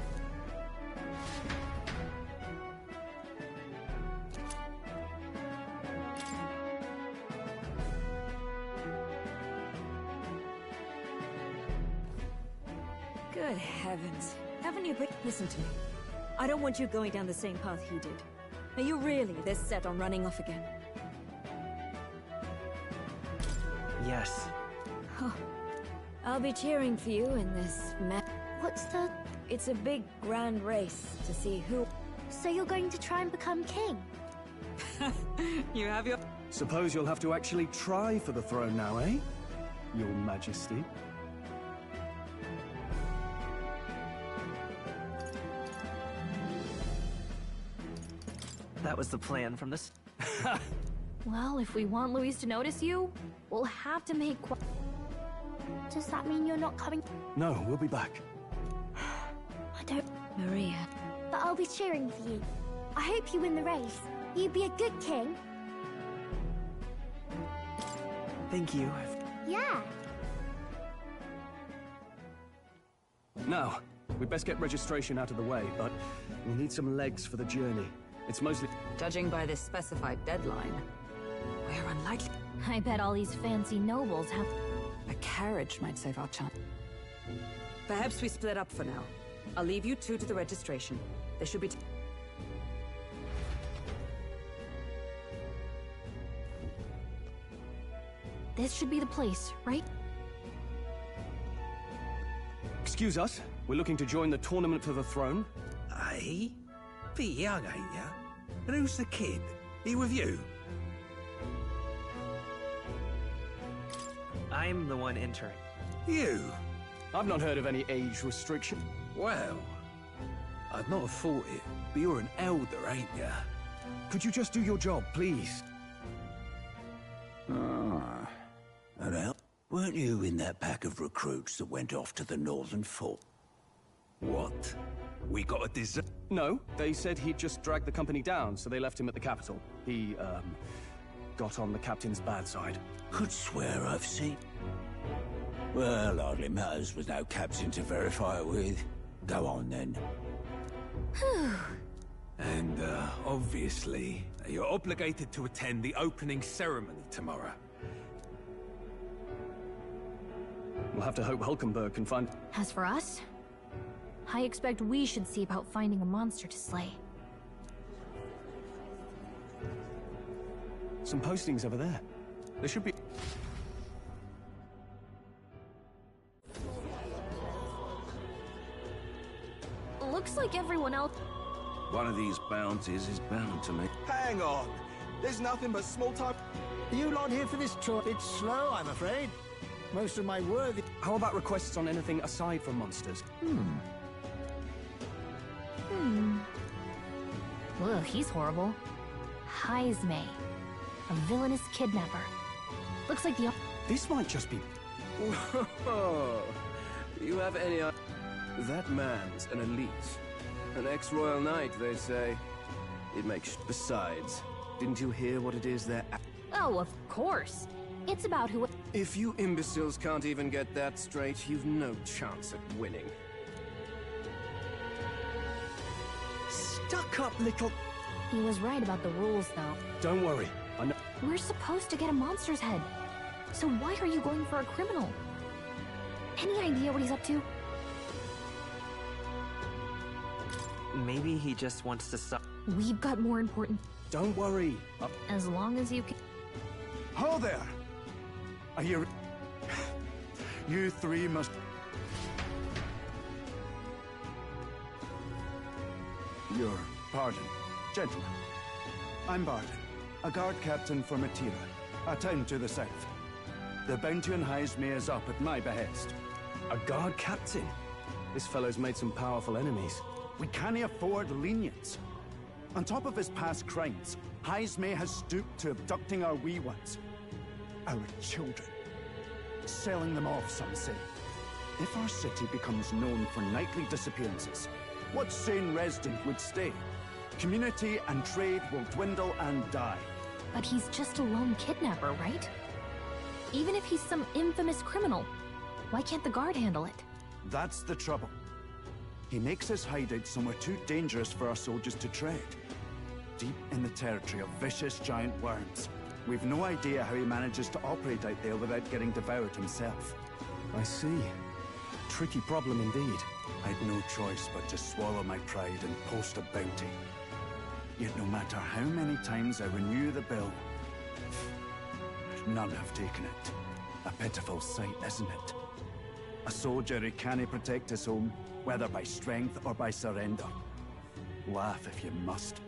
Good heavens. Haven't you been... Listen to me. I don't want you going down the same path he did. Are you really this set on running off again? Yes. Huh. I'll be cheering for you in this What's the... It's a big, grand race to see who... So you're going to try and become king? You have your... Suppose you'll have to actually try for the throne now, eh? Your Majesty. That was the plan from this. Well, if we want Luis to notice you, we'll have to make... Does that mean you're not coming? No, we'll be back. I don't... Maria. But I'll be cheering for you. I hope you win the race. You'd be a good king. Thank you. Yeah. Now, we'd best get registration out of the way, but we'll need some legs for the journey. It's mostly... Judging by this specified deadline, we're unlikely... I bet all these fancy nobles have... A carriage might save our chance. Perhaps we split up for now. I'll leave you two to the registration. There should be... This should be the place, right? Excuse us, we're looking to join the Tournament for the Throne. Aye? Bit young, ain't ya? And who's the kid? He with you? I'm the one entering. You? I've not heard of any age restriction. Well, I'd not have thought it, but you're an elder, ain't ya? Could you just do your job, please? Ah. Well, weren't you in that pack of recruits that went off to the northern fort? What? We got a desert? No, they said he'd just dragged the company down, so they left him at the capital. He, got on the captain's bad side. Could swear I've seen... Well, hardly matters with no captain to verify it with. Go on, then. And, obviously, you're obligated to attend the opening ceremony tomorrow. We'll have to hope Hulkenberg can find... As for us, I expect we should see about finding a monster to slay. Some postings over there. There should be... Looks like everyone else... One of these bounties is bound to me. Hang on. There's nothing but small talk. Are you not here for this tour? It's slow, I'm afraid. Most of my worthy... How about requests on anything aside from monsters? Ugh, he's horrible. Heisme. A villainous kidnapper. Looks like the... This might just be... Whoa. You have any... That man's an elite. An ex-royal knight, they say. It makes... Besides, didn't you hear what it is they're... Oh, of course. It's about who... If you imbeciles can't even get that straight, you've no chance at winning. Stuck-up little... He was right about the rules, though. Don't worry, I know... We're supposed to get a monster's head. So why are you going for a criminal? Any idea what he's up to? Maybe he just wants to stop. We've got more important... Don't worry. As long as you can... Ho there! I hear... You three must... Your pardon, gentlemen. I'm Barton, a guard captain for Matira, a town to the south. The bounty on Heisme is up at my behest. A guard captain? This fellow's made some powerful enemies. We can't afford lenience. On top of his past crimes, Heisme has stooped to abducting our wee ones. Our children. Selling them off, some say. If our city becomes known for nightly disappearances, what sane resident would stay? Community and trade will dwindle and die. But he's just a lone kidnapper, right? Even if he's some infamous criminal, why can't the guard handle it? That's the trouble. He makes his hideout somewhere too dangerous for our soldiers to tread. Deep in the territory of vicious giant worms. We've no idea how he manages to operate out there without getting devoured himself. I see. Tricky problem indeed. I'd no choice but to swallow my pride and post a bounty. Yet no matter how many times I renew the bill, none have taken it. A pitiful sight, isn't it? A soldier who can't protect his home, whether by strength or by surrender. Laugh if you must.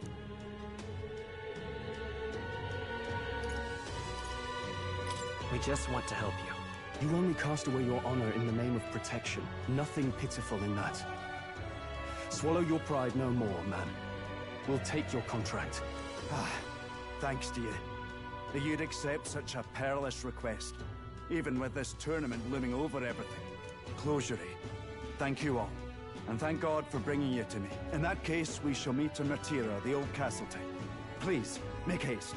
We just want to help you. You only cast away your honor in the name of protection. Nothing pitiful in that. Swallow your pride no more, man. We'll take your contract. Thanks to you. That you'd accept such a perilous request, even with this tournament looming over everything. Closure. Thank you all. And thank God for bringing you to me. In that case, we shall meet in Matira, the old castle town. Please, make haste.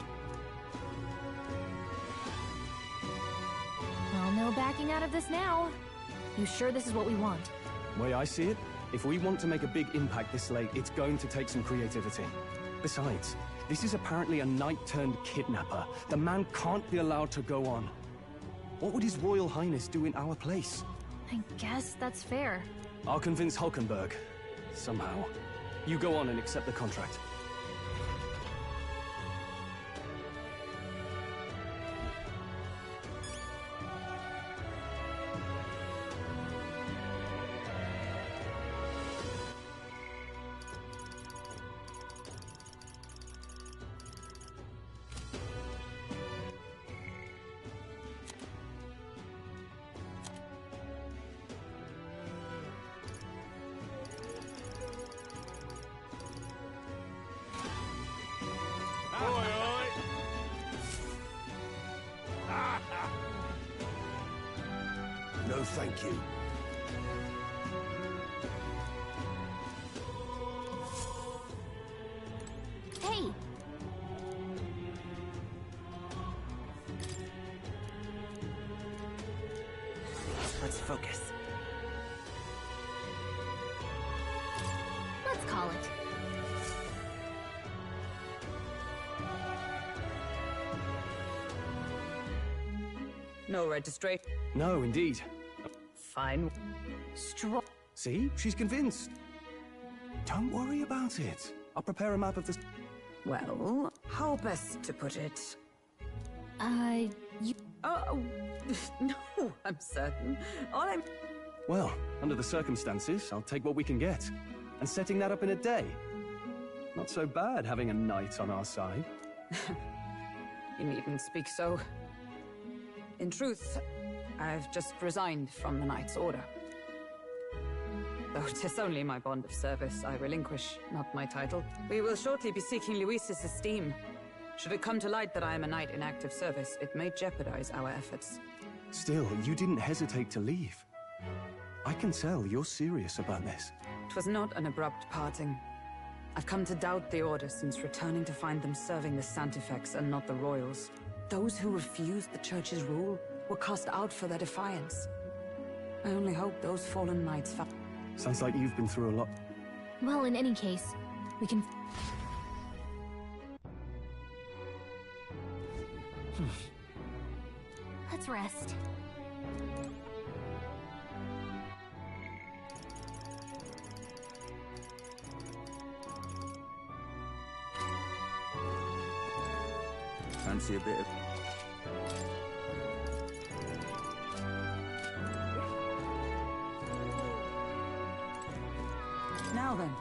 Well, no backing out of this now. You sure this is what we want? Way I see it, if we want to make a big impact this late, it's going to take some creativity. Besides, this is apparently a knight-turned-kidnapper. The man can't be allowed to go on. What would His Royal Highness do in our place? I guess that's fair. I'll convince Hulkenberg. Somehow. You go on and accept the contract. No, thank you. Hey! Let's focus. Let's call it. No registration. No, indeed. Fine. See? She's convinced. Don't worry about it. I'll prepare a map of this. Well, how best to put it? You... Oh, no, I'm certain. All I'm... Well, under the circumstances, I'll take what we can get. And setting that up in a day. Not so bad having a knight on our side. You needn't speak so. In truth, I've just resigned from the Knight's Order. Though 'tis only my bond of service I relinquish, not my title. We will shortly be seeking Luis's esteem. Should it come to light that I am a knight in active service, it may jeopardize our efforts. Still, you didn't hesitate to leave. I can tell you're serious about this. It was not an abrupt parting. I've come to doubt the Order since returning to find them serving the Santifex and not the Royals. Those who refused the Church's rule were cast out for their defiance. I only hope those fallen knights found... Sounds like you've been through a lot. Well, in any case, we can... Let's rest. Fancy a bit of... Now then.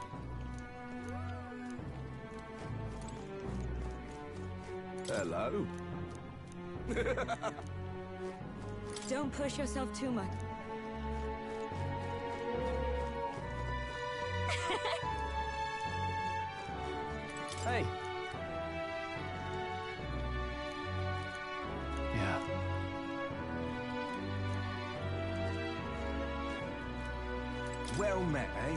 Hello. Don't push yourself too much. Hey. Yeah. Well met, eh?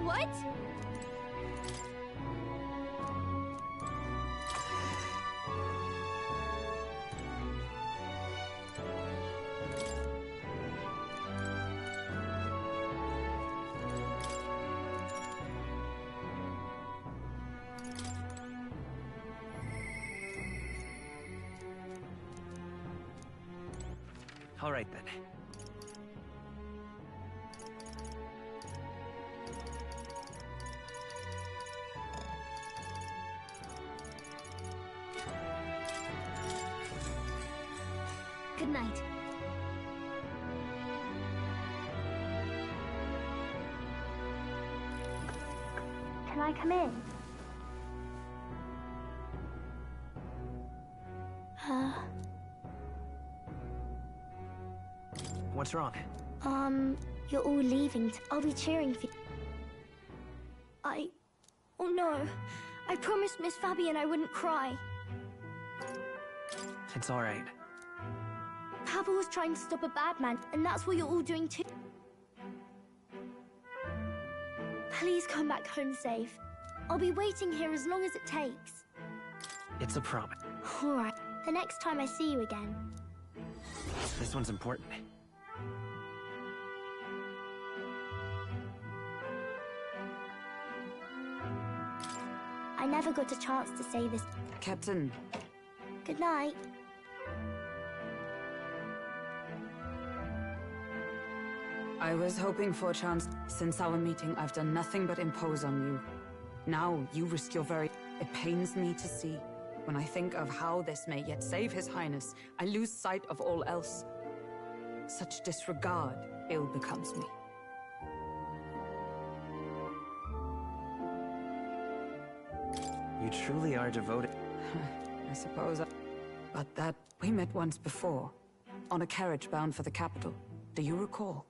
What? All right, then. Good night. Can I come in? What's wrong? You're all leaving. I'll be cheering for you. Oh no. I promised Miss Fabian I wouldn't cry. It's all right. Pavel was trying to stop a bad man, and that's what you're all doing too. Please come back home safe. I'll be waiting here as long as it takes. It's a promise. All right. The next time I see you again. This one's important. I never got a chance to say this. Captain. Good night. I was hoping for a chance. Since our meeting, I've done nothing but impose on you. Now, you risk your very... It pains me to see. When I think of how this may yet save His Highness, I lose sight of all else. Such disregard ill becomes me. You truly are devoted. I suppose But that we met once before, on a carriage bound for the capital. Do you recall?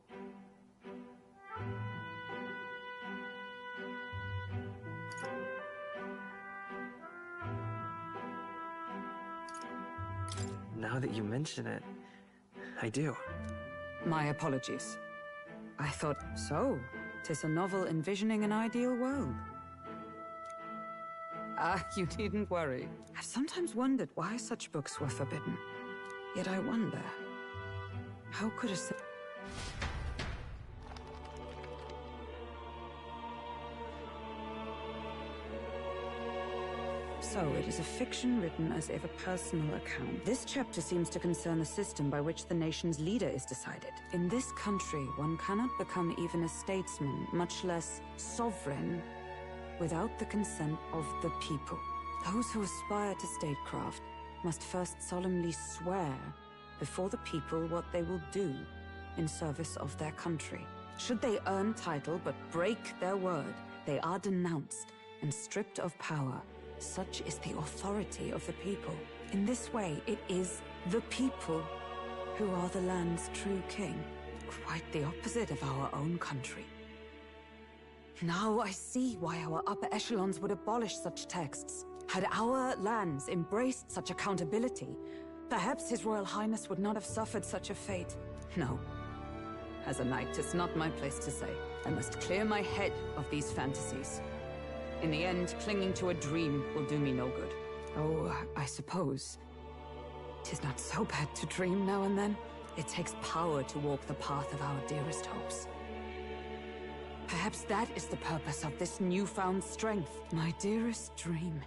Now that you mention it, I do. My apologies. I thought, so, 'tis a novel envisioning an ideal world. Ah, you needn't worry. I've sometimes wondered why such books were forbidden. Yet I wonder, how could a... So, it is a fiction written as if a personal account. This chapter seems to concern the system by which the nation's leader is decided. In this country, one cannot become even a statesman, much less sovereign, without the consent of the people. Those who aspire to statecraft must first solemnly swear before the people what they will do in service of their country. Should they earn title but break their word, they are denounced and stripped of power. Such is the authority of the people. In this way, it is the people who are the land's true king. Quite the opposite of our own country. Now I see why our upper echelons would abolish such texts. Had our lands embraced such accountability, perhaps His Royal Highness would not have suffered such a fate. No. As a knight, 'tis not my place to say. I must clear my head of these fantasies. In the end, clinging to a dream will do me no good. Oh, I suppose 'tis not so bad to dream now and then. It takes power to walk the path of our dearest hopes. Perhaps that is the purpose of this newfound strength. My dearest dream.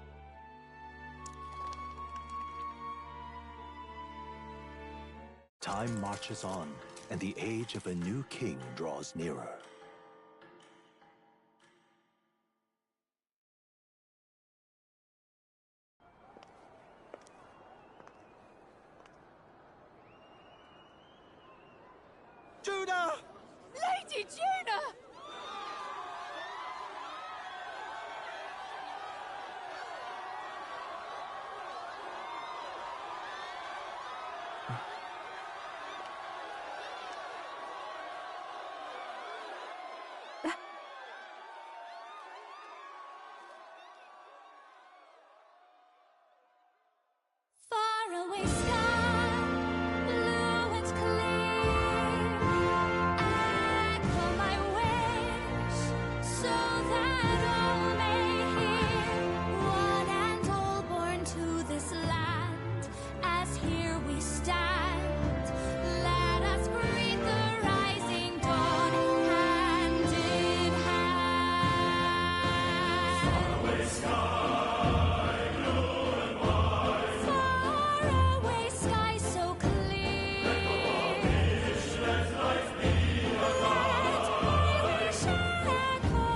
Time marches on, and the age of a new king draws nearer. Judah! Lady Judah! Faraway sky, blue and clear. Echo my wish, so that all may hear. One and all born to this land, as here we stand. Let us greet the rising dawn, hand in hand. Faraway sky. Faraway sky so clear. Let wish let life be alive. Let wish echo.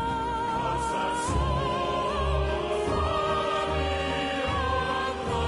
Cause that soul far beyond the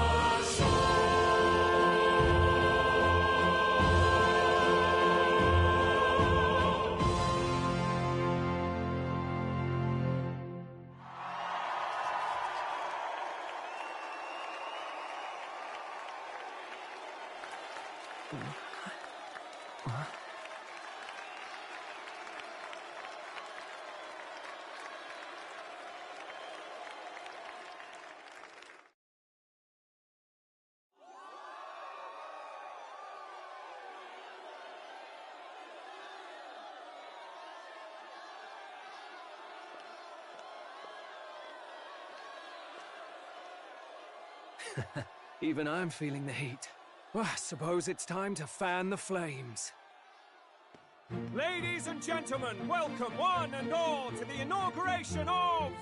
Even I'm feeling the heat. Well, I suppose it's time to fan the flames. Ladies and gentlemen, welcome one and all to the inauguration of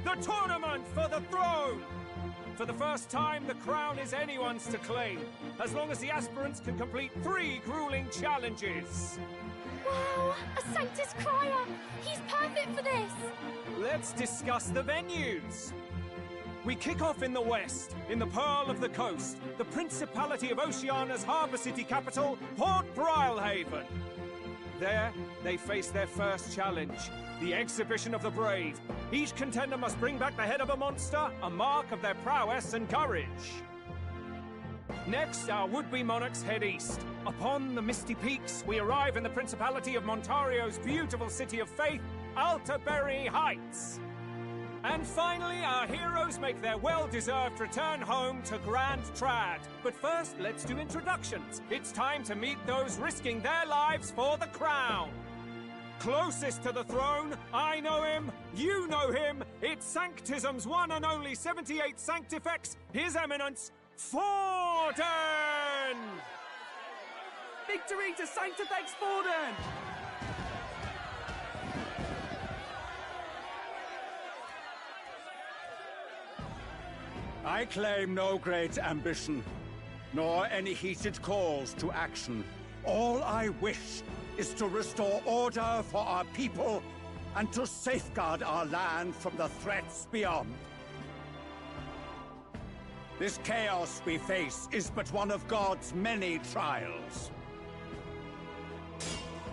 the Tournament for the Throne! For the first time, the crown is anyone's to claim, as long as the aspirants can complete 3 grueling challenges. Wow, a Sanctus Crier! He's perfect for this! Let's discuss the venues. We kick off in the west, in the Pearl of the Coast, the Principality of Oceania's harbour city capital, Port Brilehaven. There, they face their first challenge, the Exhibition of the Brave. Each contender must bring back the head of a monster, a mark of their prowess and courage. Next, our would-be monarchs head east. Upon the misty peaks, we arrive in the Principality of Montario's beautiful city of faith, Altaberry Heights. And finally, our heroes make their well-deserved return home to Grand Trad. But first, let's do introductions. It's time to meet those risking their lives for the crown. Closest to the throne, I know him, you know him. It's Sanctism's one and only 78th Sanctifex, His Eminence, Forden! Victory to Sanctifex Forden! I claim no great ambition, nor any heated calls to action. All I wish is to restore order for our people and to safeguard our land from the threats beyond. This chaos we face is but one of God's many trials.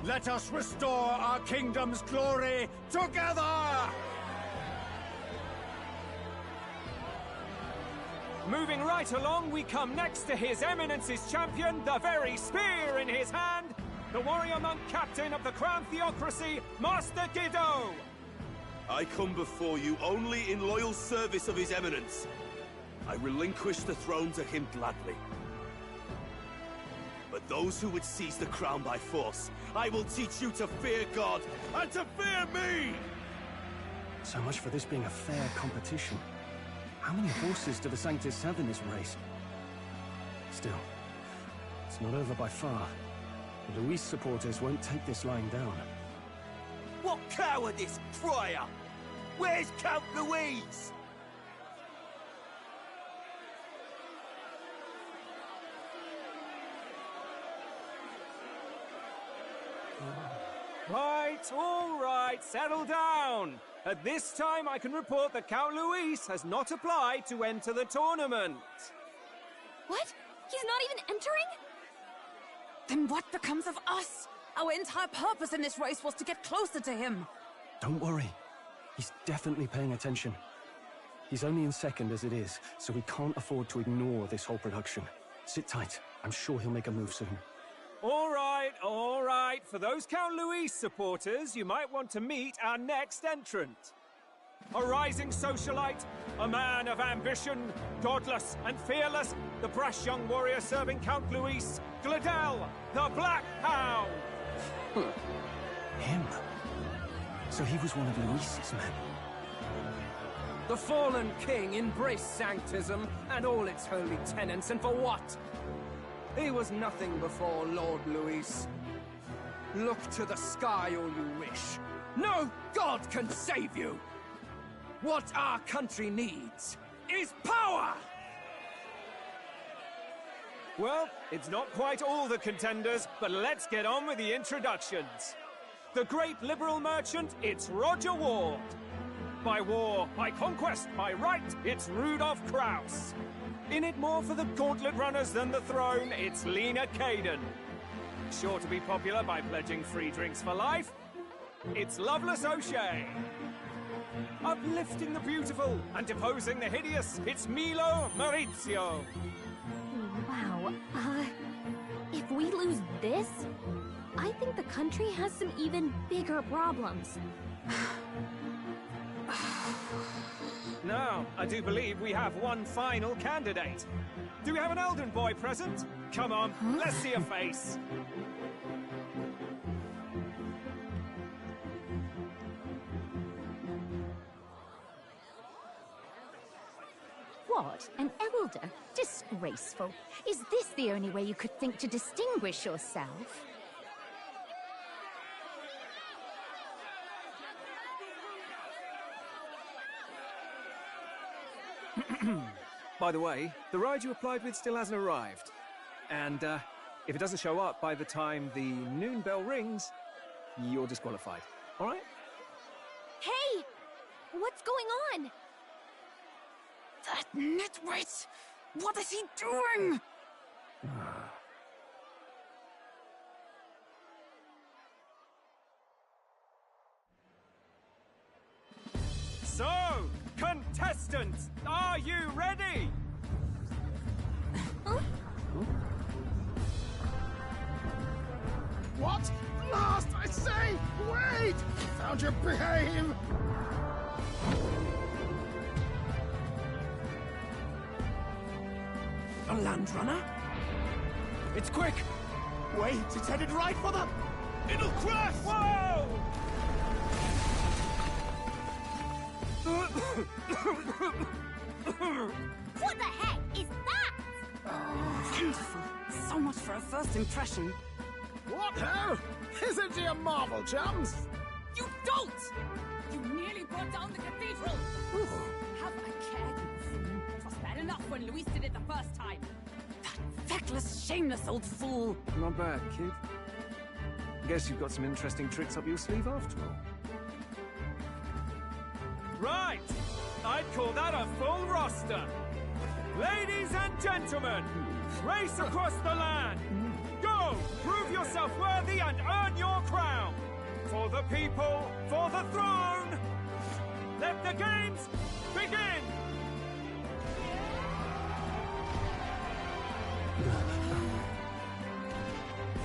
Let us restore our kingdom's glory together! Moving right along, we come next to His Eminence's champion, the very spear in his hand, the warrior monk captain of the Crown Theocracy, Master Giddo! I come before you only in loyal service of His Eminence. I relinquish the throne to him gladly. But those who would seize the crown by force, I will teach you to fear God and to fear me! So much for this being a fair competition. How many horses do the Sanctis have in this race? Still, it's not over by far. The Luis supporters won't take this lying down. What cowardice, Friar! Where's Count Louise? Right, all right, settle down. At this time, I can report that Count Luis has not applied to enter the tournament. What? He's not even entering? Then what becomes of us? Our entire purpose in this race was to get closer to him. Don't worry. He's definitely paying attention. He's only in second as it is, so we can't afford to ignore this whole production. Sit tight. I'm sure he'll make a move soon. All right, all right. For those Count Luis supporters, you might want to meet our next entrant. A rising socialite, a man of ambition, godless and fearless, the brash young warrior serving Count Luis, Gladel, the Black Hound! Him? So he was one of Luis's men? The fallen king embraced Sanctism and all its holy tenets, and for what? He was nothing before Lord Luis. Look to the sky all you wish. No god can save you! What our country needs is power! Well, it's not quite all the contenders, but let's get on with the introductions. The great liberal merchant, it's Roger Ward. By war, by conquest, by right, it's Rudolph Krauss. In it more for the gauntlet runners than the throne, it's Lena Caden. Sure to be popular by pledging free drinks for life, it's Loveless O'Shea. Uplifting the beautiful and deposing the hideous, it's Milo Maurizio. Wow, if we lose this, I think the country has some even bigger problems. Now, I do believe we have one final candidate. Do we have an Elden boy present? Come on, let's see a face. What? An elder? Disgraceful. Is this the only way you could think to distinguish yourself? By the way, the ride you applied with still hasn't arrived. And, if it doesn't show up by the time the noon bell rings, you're disqualified. All right? Hey! What's going on? That nitwit! What is he doing? So, contestants, are you ready? Don't you behave! A land runner? It's quick! Wait, it's headed right for them! It'll crash! Whoa! What the heck is that? Oh, wonderful. So much for a first impression. What ho? Isn't he a marvel, chums? You don't! You nearly brought down the cathedral! Have a care, you fool. It was bad enough when Luis did it the first time. That feckless, shameless old fool. Not bad, kid. Guess you've got some interesting tricks up your sleeve after all. Right! I'd call that a full roster. Ladies and gentlemen, race across the land. Go! Prove yourself worthy and earn your crown. For the people, for the throne. Let the games begin!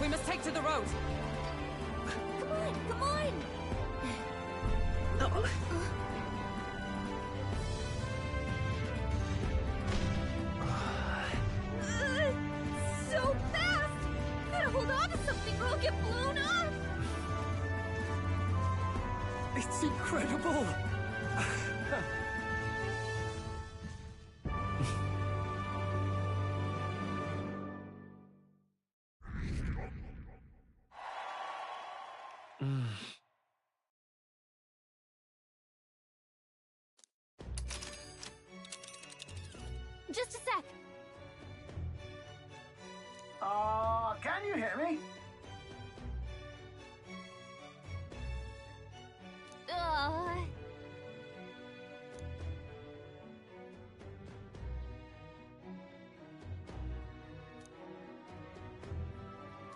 We must take to the road. Come on, come on! So fast! Gotta hold on to something or I'll get blown up! It's incredible! Just a sec. Can you hear me?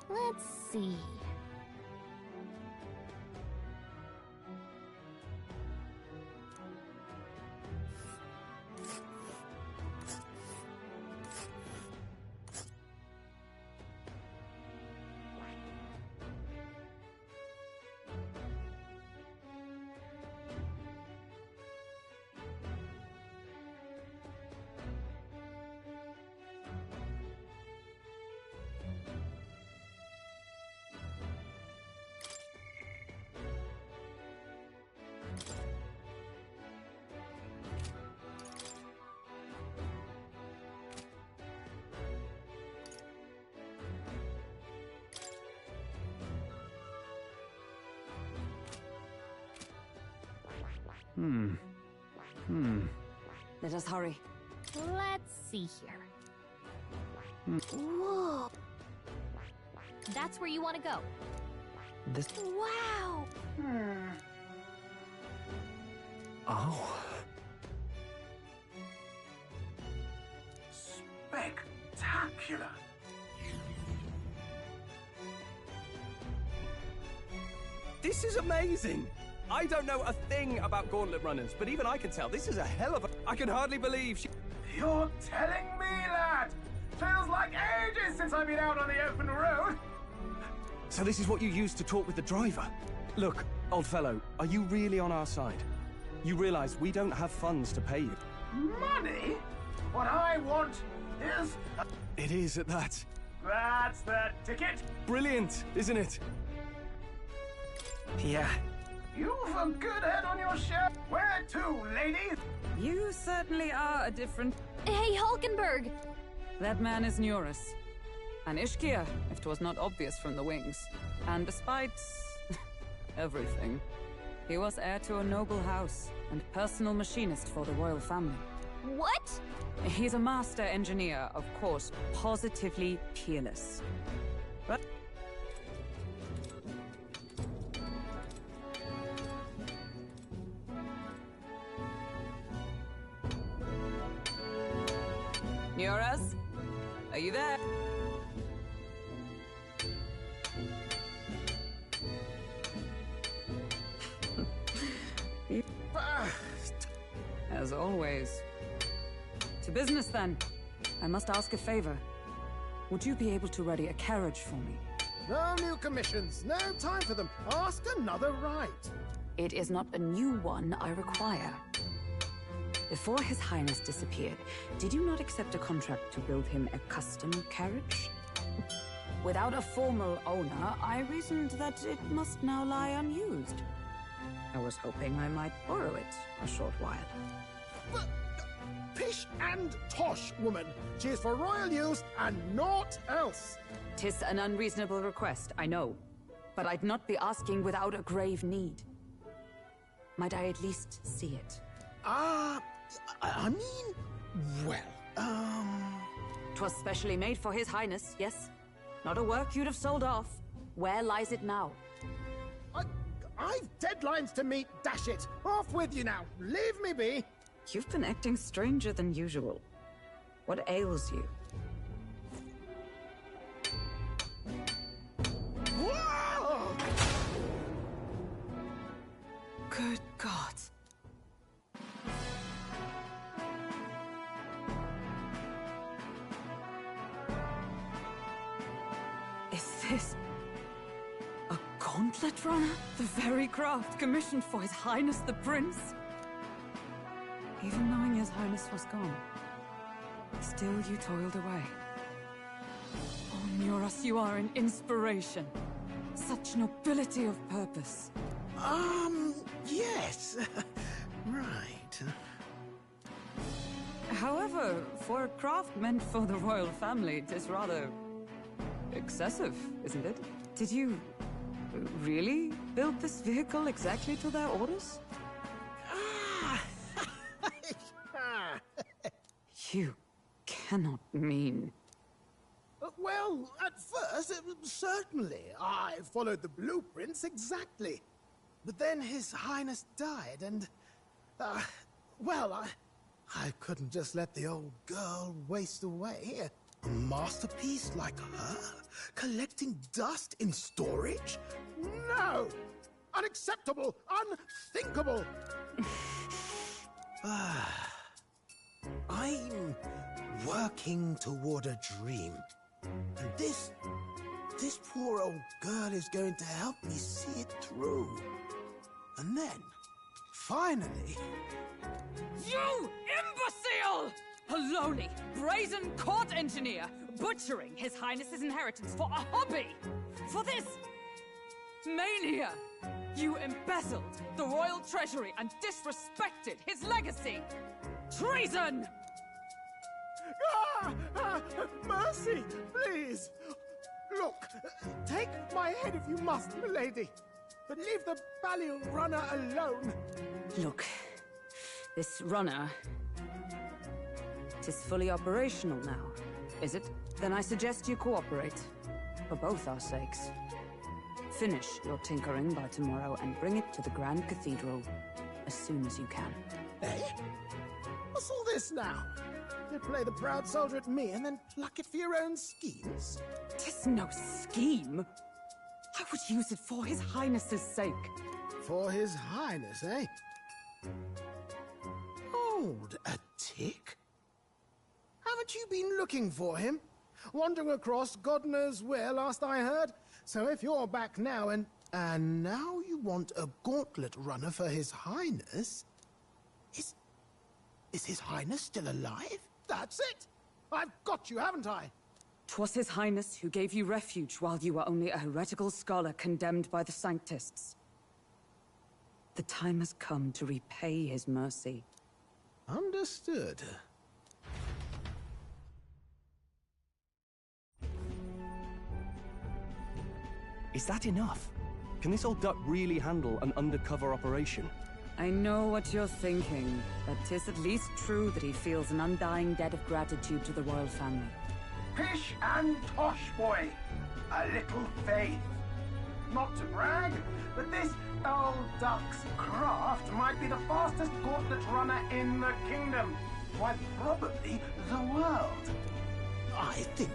Let's see. Let us hurry. Let's see here. Whoa! That's where you want to go. This... Wow! Oh. Spectacular! This is amazing! I don't know a thing about gauntlet runners, but even I can tell this is a hell of a... I can hardly believe she... You're telling me, lad? Feels like ages since I've been out on the open road. So this is what you used to talk with the driver? Look, old fellow, are you really on our side? You realize we don't have funds to pay you. Money? What I want is... It is at that. That's the ticket. Brilliant, isn't it? Yeah. You've a good head on your shirt. Where to, ladies? You certainly are a different... Hey, Hulkenberg! That man is Neoris. An Ishkia, if 'twas not obvious from the wings. And despite... everything, he was heir to a noble house and personal machinist for the royal family. What? He's a master engineer, of course, positively peerless. But... Neoris? Are you there? As always. To business, then. I must ask a favor. Would you be able to ready a carriage for me? No new commissions. No time for them. Ask another right. It is not a new one I require. Before His Highness disappeared, did you not accept a contract to build him a custom carriage? Without a formal owner, I reasoned that it must now lie unused. I was hoping I might borrow it a short while. But, pish and tosh, woman. She is for royal use and naught else. 'Tis an unreasonable request, I know. But I'd not be asking without a grave need. Might I at least see it? I mean, well, 'Twas specially made for His Highness, yes? Not a work you'd have sold off. Where lies it now? I've deadlines to meet, dash it! Off with you now! Leave me be! You've been acting stranger than usual. What ails you? Whoa! Good God. Is this a gauntlet runner? The very craft commissioned for His Highness the Prince? Even knowing His Highness was gone, still you toiled away. Oh, Muras, you are an inspiration. Such nobility of purpose. Yes. Right. However, for a craft meant for the royal family, it is rather excessive, isn't it? Did you really build this vehicle exactly to their orders? You cannot mean... Well, at first, certainly. I followed the blueprints exactly. But then His Highness died, and... well, I couldn't just let the old girl waste away. A masterpiece like her? Collecting dust in storage? No! Unacceptable! Unthinkable! I'm working toward a dream. And this poor old girl is going to help me see it through. And then, finally... You imbecile! A lowly, brazen court engineer, butchering His Highness's inheritance for a hobby! For this... mania! You embezzled the royal treasury and disrespected his legacy! Treason! Mercy, please! Look, take my head if you must, milady. But leave the Balliol runner alone. Look, this runner... Tis fully operational now, is it? Then I suggest you cooperate. For both our sakes. Finish your tinkering by tomorrow and bring it to the Grand Cathedral as soon as you can. Eh? What's all this now? You play the proud soldier at me and then pluck it for your own schemes? 'Tis no scheme. I would use it for His Highness's sake. For His Highness, eh? Hold a tick. Haven't you been looking for him? Wandering across God knows where, last I heard. So if you're back now and now you want a gauntlet runner for His Highness? Is His Highness still alive? That's it! I've got you, haven't I? 'Twas His Highness who gave you refuge while you were only a heretical scholar condemned by the Sanctists. The time has come to repay His mercy. Understood. Is that enough? Can this old duck really handle an undercover operation? I know what you're thinking, but 'tis at least true that he feels an undying debt of gratitude to the royal family. Pish and tosh, boy. A little faith. Not to brag, but this old duck's craft might be the fastest gauntlet runner in the kingdom. Quite probably the world. I think.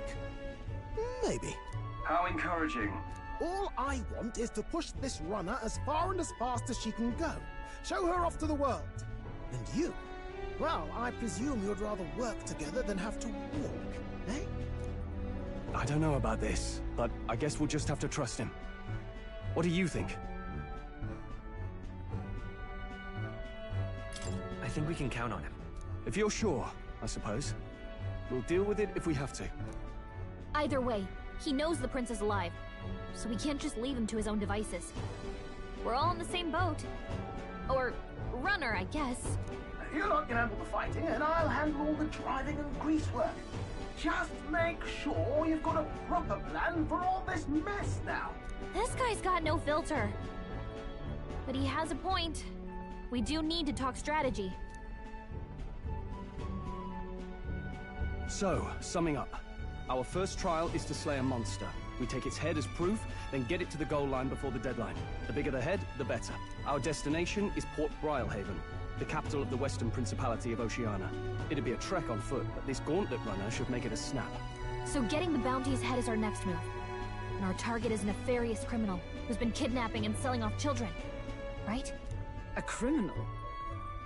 Maybe. How encouraging. All I want is to push this runner as far and as fast as she can go. Show her off to the world. And you? Well, I presume you'd rather work together than have to walk, eh? I don't know about this, but I guess we'll just have to trust him. What do you think? think we can count on him? If you're sure, I suppose. We'll deal with it if we have to. Either way, he knows the prince is alive, so we can't just leave him to his own devices. We're all in the same boat. Or runner, I guess. You lot can handle the fighting, and I'll handle all the driving and greasework. Just make sure you've got a proper plan for all this mess now. This guy's got no filter. But he has a point. We do need to talk strategy. So, summing up. Our first trial is to slay a monster. We take its head as proof, then get it to the goal line before the deadline. The bigger the head, the better. Our destination is Port Brilehaven, the capital of the Western Principality of Oceania. It'd be a trek on foot, but this gauntlet runner should make it a snap. So getting the bounty's head is our next move. And our target is a nefarious criminal who's been kidnapping and selling off children. Right? A criminal?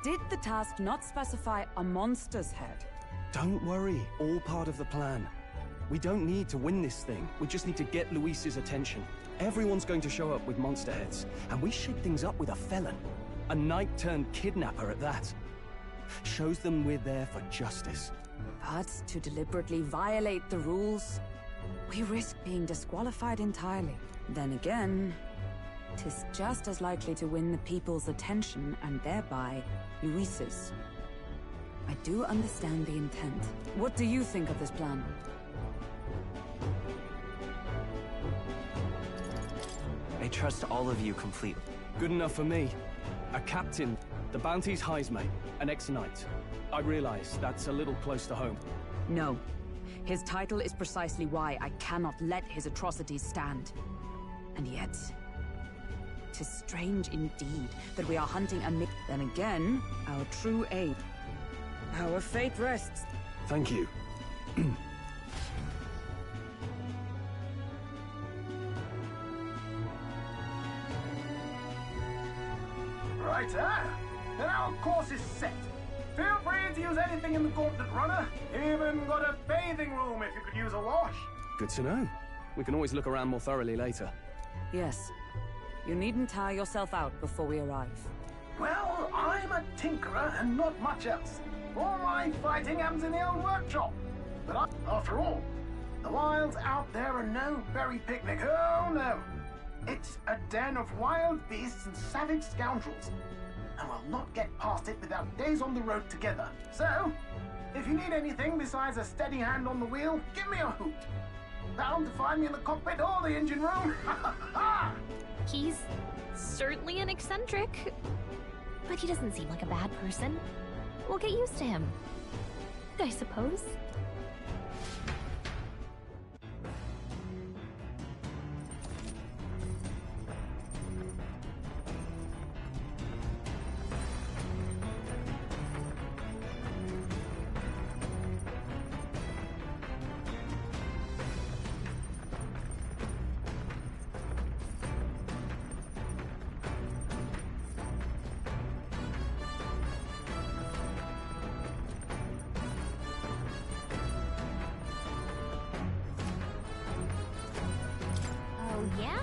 Did the task not specify a monster's head? Don't worry, all part of the plan. We don't need to win this thing. We just need to get Luis's attention. Everyone's going to show up with monster heads, and we shake things up with a felon. A knight-turned-kidnapper at that. Shows them we're there for justice. But to deliberately violate the rules, we risk being disqualified entirely. Then again, 'tis just as likely to win the people's attention and thereby Luis's. I do understand the intent. What do you think of this plan? I trust all of you completely. Good enough for me. A captain, the bounty's highsmate, an ex-knight. I realize that's a little close to home. No. His title is precisely why I cannot let his atrocities stand. And yet, 'tis strange indeed that we are hunting a Then again, our true aid. Our fate rests. Thank you. Right, then our course is set. Feel free to use anything in the gauntlet runner. Even got a bathing room if you could use a wash. Good to know. We can always look around more thoroughly later. Yes. You needn't tire yourself out before we arrive. Well, I'm a tinkerer and not much else. All my fighting happens in the old workshop. But after all, the wilds out there are no berry picnic. Oh no. It's a den of wild beasts and savage scoundrels. And we'll not get past it without days on the road together. So, if you need anything besides a steady hand on the wheel, give me a hoot. Bound to find me in the cockpit or the engine room. He's certainly an eccentric, but he doesn't seem like a bad person. We'll get used to him, I suppose. Yeah?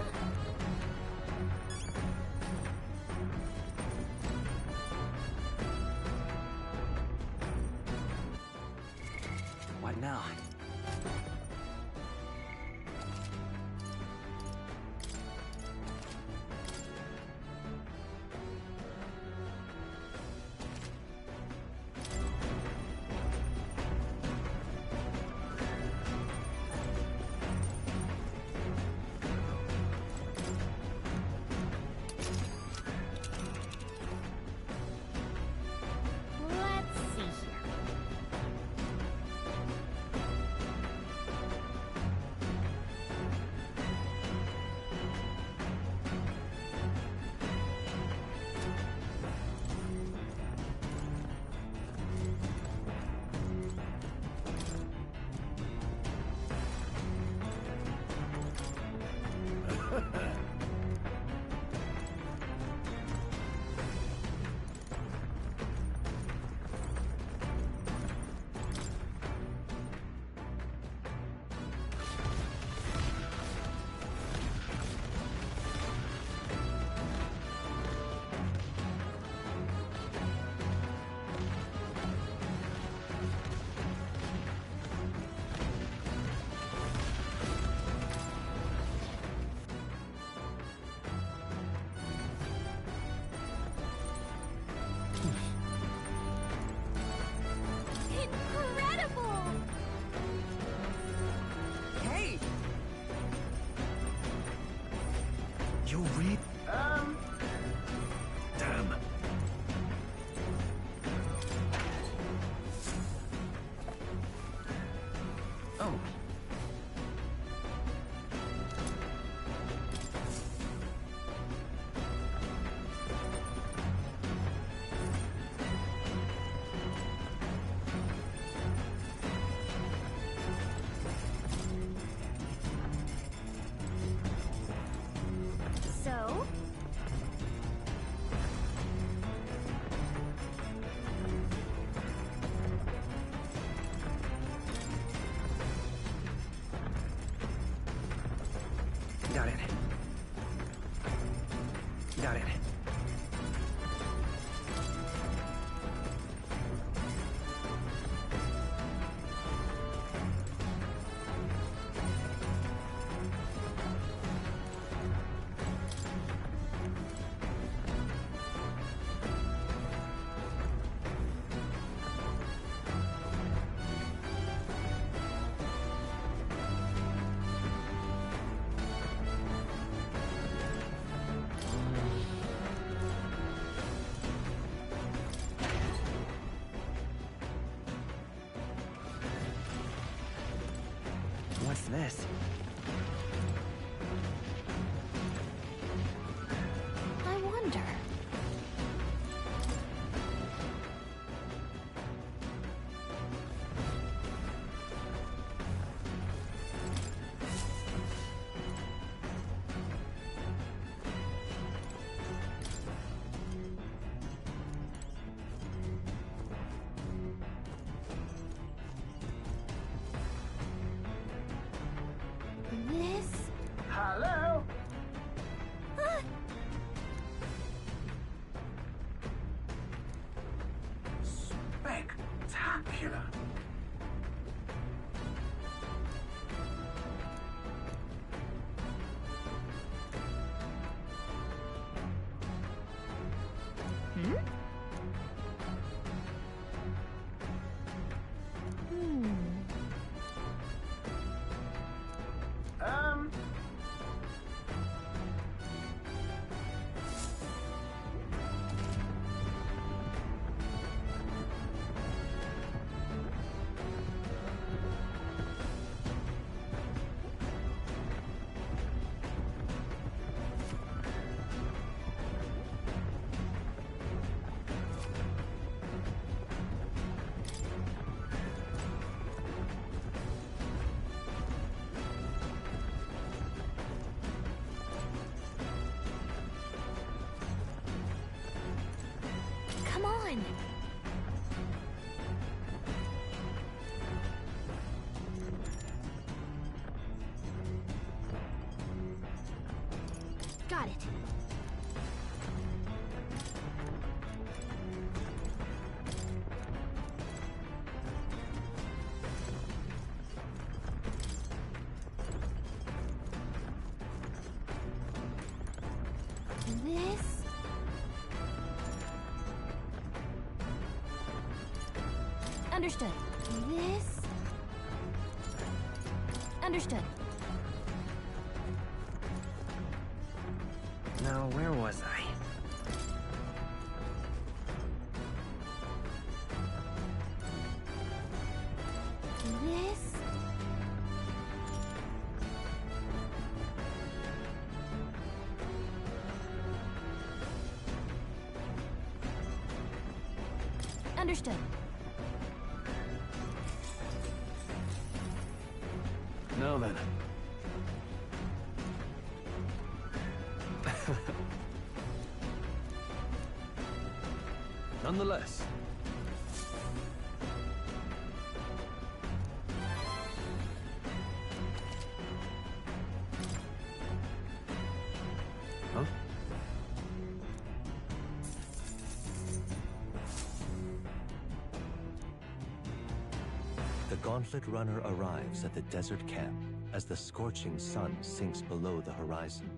What now? What's this? I wonder. This? Hello? Spectacular. Hmm? Come on! Got it. This? Understood. This? Understood. Now, where was I? This? Understood. Now then. Nonetheless. Huh? The Gauntlet Runner arrives at the desert camp as the scorching sun sinks below the horizon,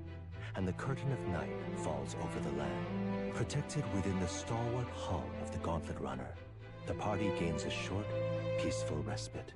and the curtain of night falls over the land. Protected within the stalwart hull of the Gauntlet Runner, the party gains a short, peaceful respite.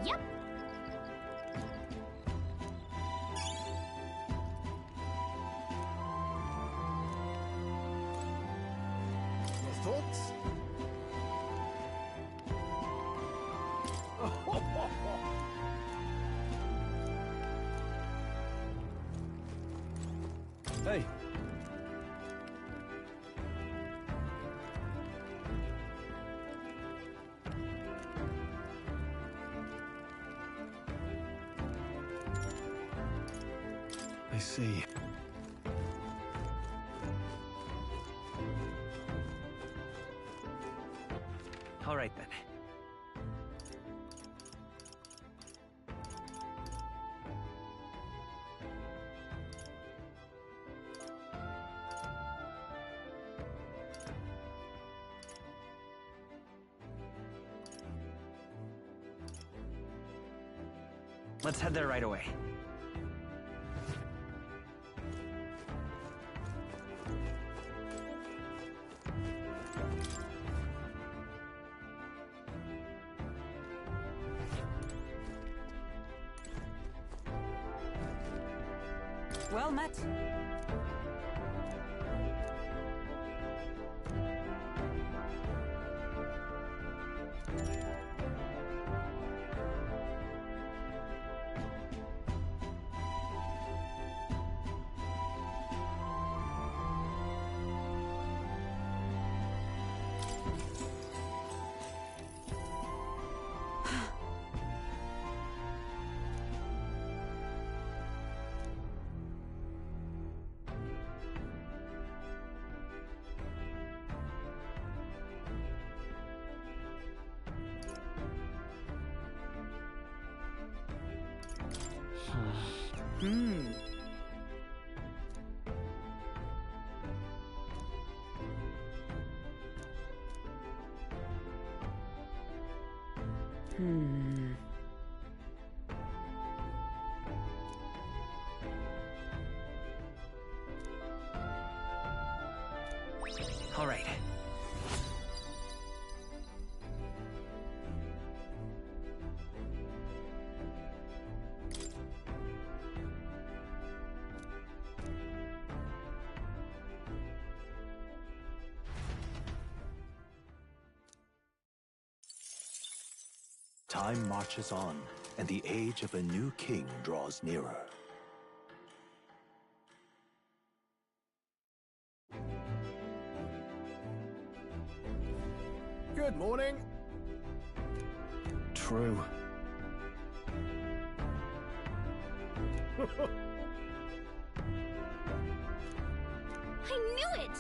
Yep. Your thoughts? Hey. I see. All right then. Let's head there right away. Well met. All right. Time marches on, and the age of a new king draws nearer. Good morning. True. I knew it!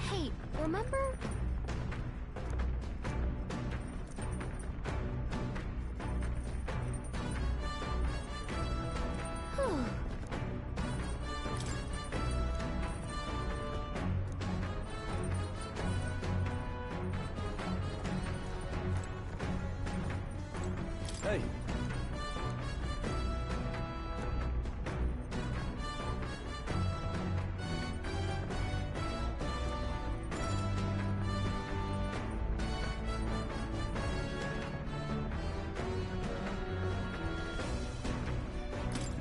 Hey, remember? Hey.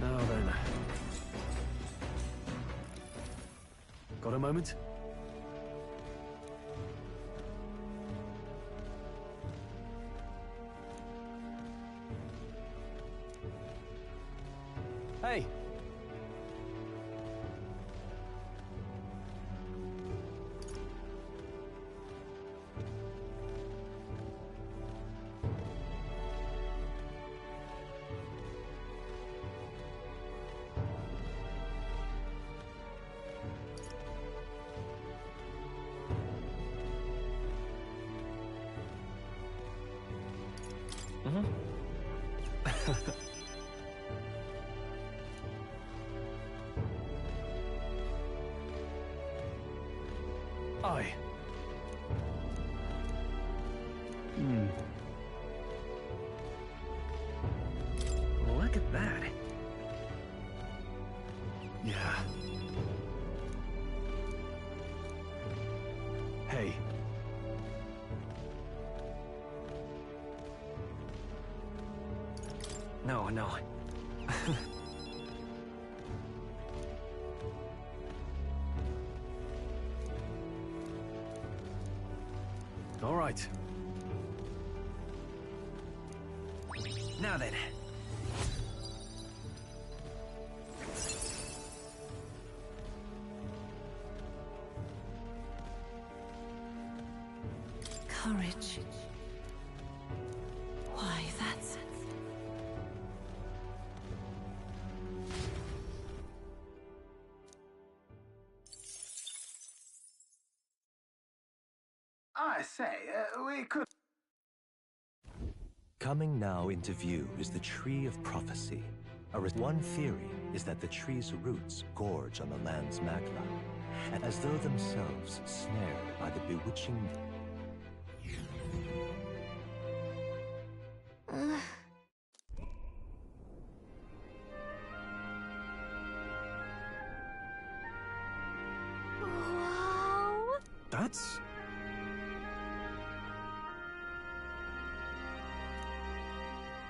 Now then. Got a moment? Hey! Aye. Look at that. Yeah. Hey. No, no. All right. Now then. Courage. Why, that's... I say, we could... Coming now into view is the Tree of Prophecy. One theory is that the tree's roots gorge on the land's magma, and as though themselves snared by the bewitching... Wow! That's...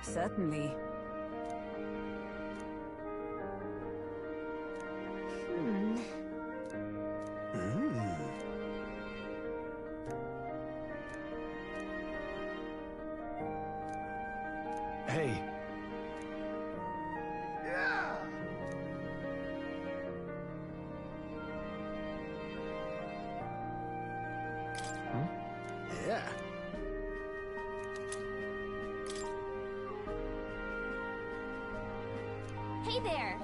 Certainly. Hey. Yeah. Huh? Yeah. Hey there!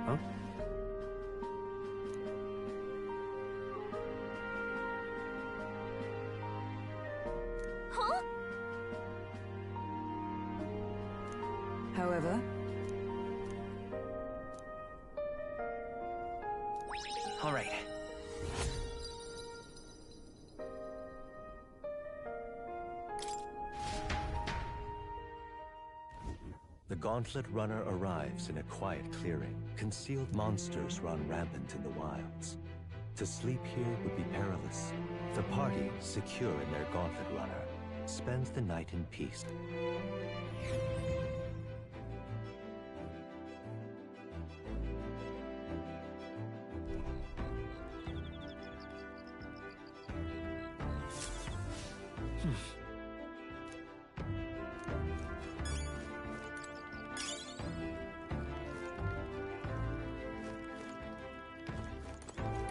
Huh? Huh? However... All right. The Gauntlet Runner arrives in a quiet clearing. Concealed monsters run rampant in the wilds. To sleep here would be perilous. The party, secure in their Gauntlet Runner, spends the night in peace.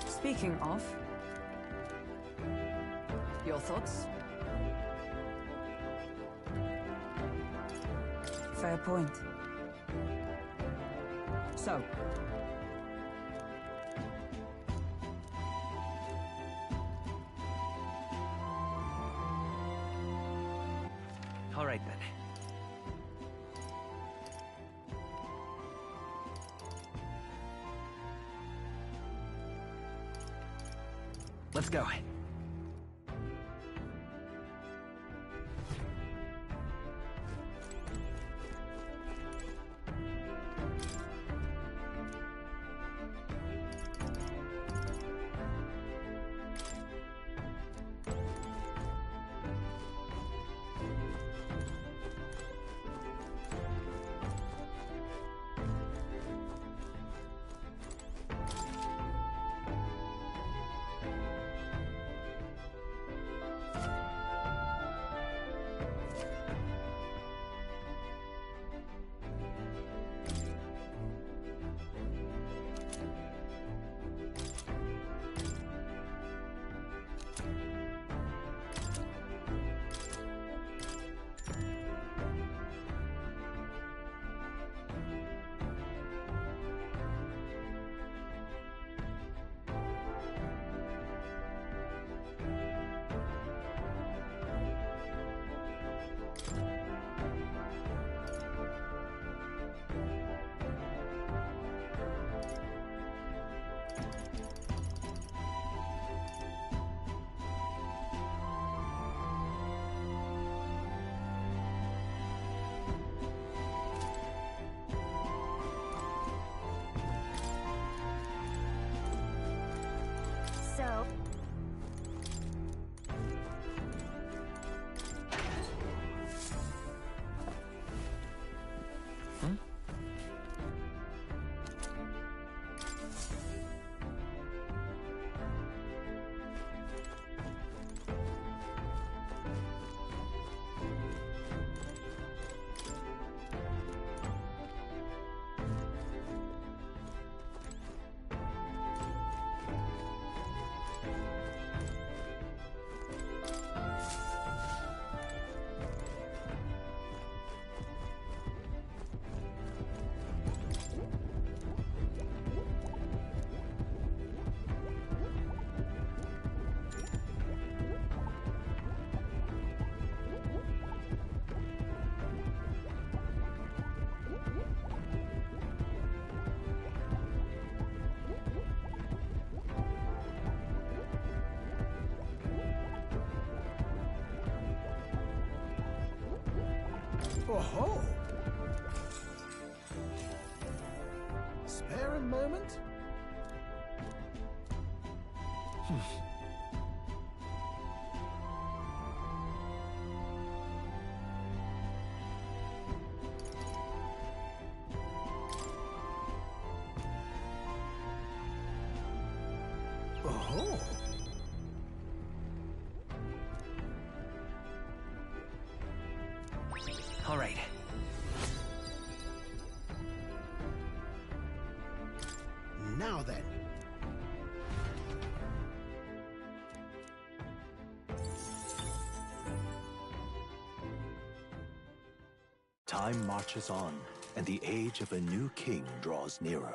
Speaking of... Your thoughts? Fair point. So... All right, then. Let's go. So... Oh-ho! Spare a moment? Oh. All right. Now then. Time marches on, and the age of a new king draws nearer.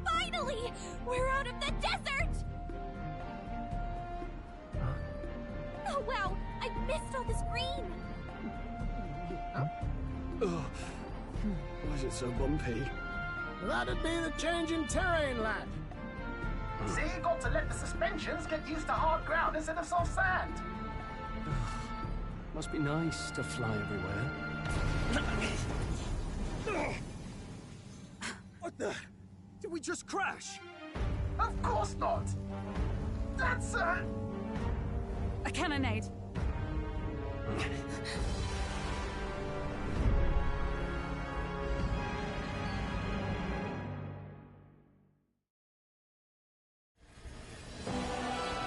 Finally! We're out of the desert! Oh wow! I missed all this green! Ugh. Why is it so bumpy? That'd be the change in terrain, lad. See, you got to let the suspensions get used to hard ground instead of soft sand. Must be nice to fly everywhere. What the? Did we just crash? Of course not. That's a cannonade.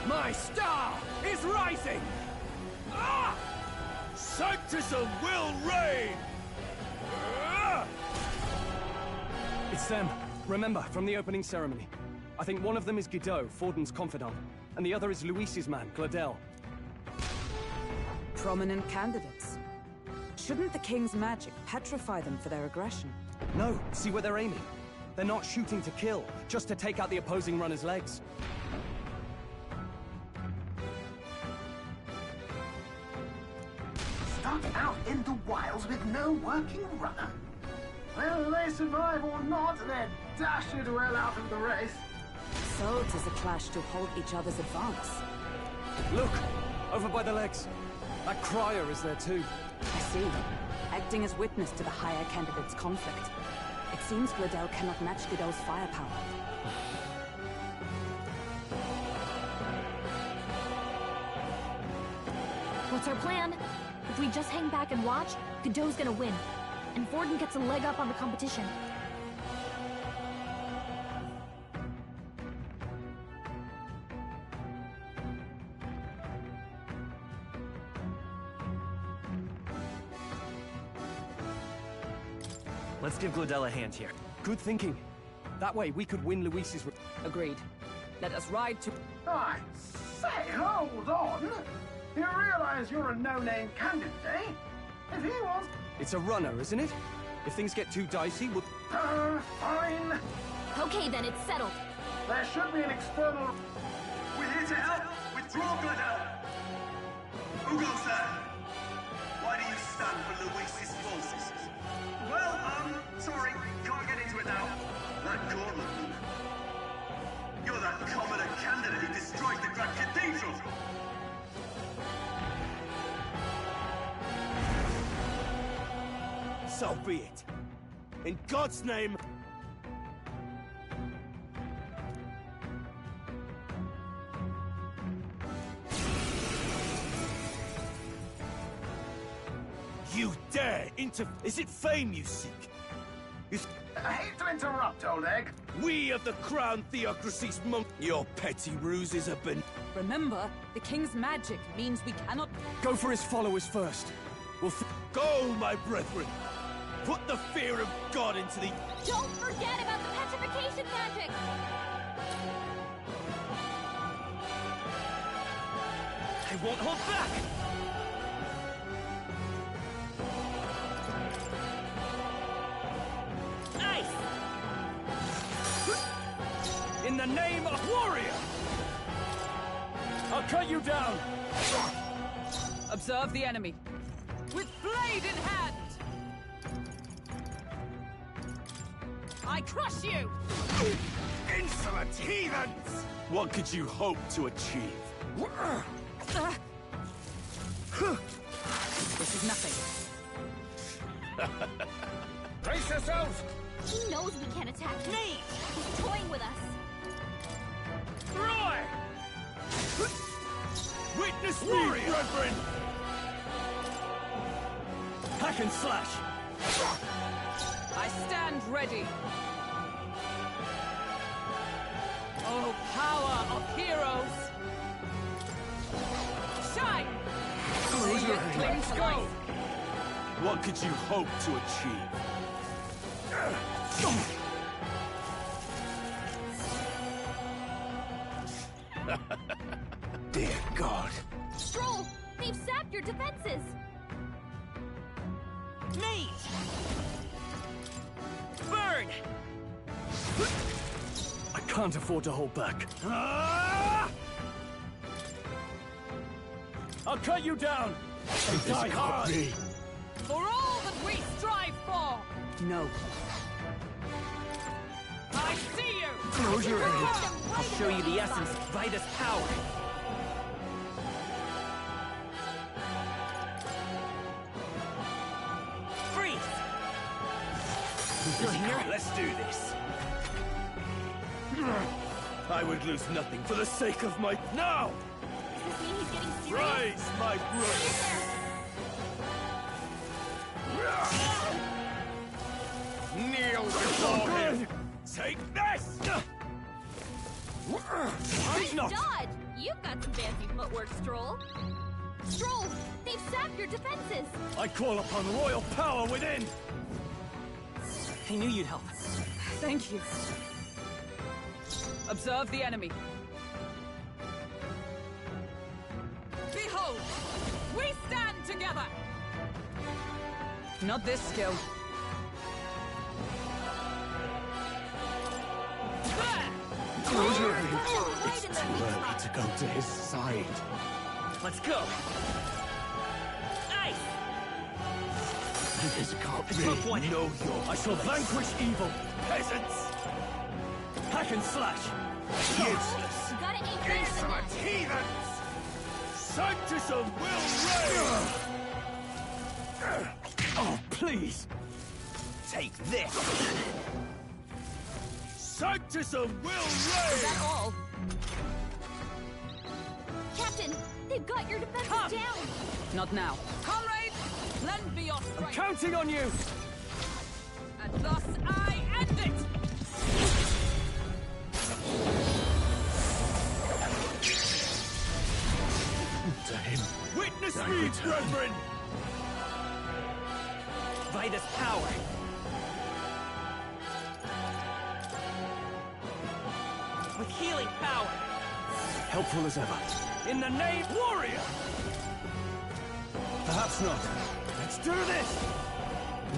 My star is rising! Ah! Sanctism will reign! Ah! It's them. Remember, from the opening ceremony. I think one of them is Guido, Forden's confidant, and the other is Luis's man, Gladel. Prominent candidates. Shouldn't the king's magic petrify them for their aggression? No, see where they're aiming. They're not shooting to kill, just to take out the opposing runner's legs. Start out in the wilds with no working runner. Whether they survive or not, they're dashed well out of the race. So 'tis a clash to halt each other's advance. Look! Over by the legs. That crier is there too. I see. Acting as witness to the higher candidate's conflict. It seems Gladel cannot match Guido's firepower. What's our plan? If we just hang back and watch, Godot's gonna win. And Forden gets a leg up on the competition. Let's give Gladel a hand here. Good thinking. That way we could win Luis's... Agreed. Let us ride to... I say, hold on! You realize you're a no-name candidate, eh? If he wants... It's a runner, isn't it? If things get too dicey, we'll... Fine. Okay then, it's settled. There should be an external... We're here to help! Withdraw, Gladel! Who goes there? Why do you stand for Luis's forces? Well, sorry, can't get into it now. That gauntlet, you're that commoner candidate who destroyed the Grand Cathedral! So be it. In God's name... You dare Is it fame you seek? I hate to interrupt, old egg. We of the Crown Theocracy's monk... Your petty ruses have been... Remember, the king's magic means we cannot... Go for his followers first. We'll Go, my brethren! Put the fear of God into the... Don't forget about the petrification magic! I won't hold back! Nice! In the name of warrior! I'll cut you down! Observe the enemy. With blade in hand! crush you! Insolent heathens! What could you hope to achieve? This is nothing. Brace yourselves! He knows we can't attack him. Me! He's toying with us. Roar! Witness me, brethren! Hack and slash! I stand ready. Oh, power of heroes! Shine! Close your Cling hands. to life. What could you hope to achieve? Dear God. Stroll! They've sapped your defenses! Me! Burn! I can't afford to hold back. I'll cut you down! And die hard! For all that we strive for! No. I see you! Close your eyes. I'll show you the essence of Vida's power. Freeze! You're here? Let's do this. I would lose nothing for the sake of my... Now! Does this mean he's getting serious? Rise, my brother! Kneel before him! Take this! Nice dodge! You've got some fancy footwork, Stroll. Stroll! They've sapped your defenses! I call upon royal power within! I knew you'd help. Thank you. Observe the enemy. Behold! We stand together! Not this skill. Close your eyes. It's too early to go to his side. Let's go. Nice. This can't be. Took one. No, I shall vanquish evil. Peasants! Hack and slash! Useless! You gotta aim better than Insolent that. heathens! Sanctism will reign! Oh, please! Take this! Sanctism will reign! Is that all? Captain, they've got your defenses down! Not now. Comrades, lend me your I'm strength. counting on you! And thus I end it! To him. Witness me, brethren! Vida's power. With healing power. Helpful as ever. In the name... Warrior! Perhaps not. Let's do this!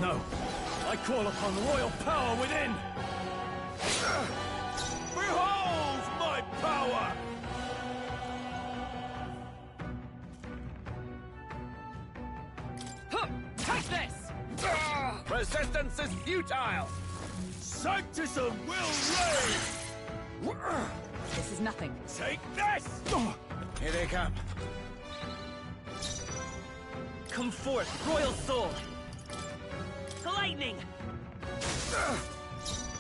No. I call upon royal power within! Behold my power! Take this! Resistance is futile! Sanctism will reign! This is nothing. Take this! Here they come. Come forth, royal soul. Lightning!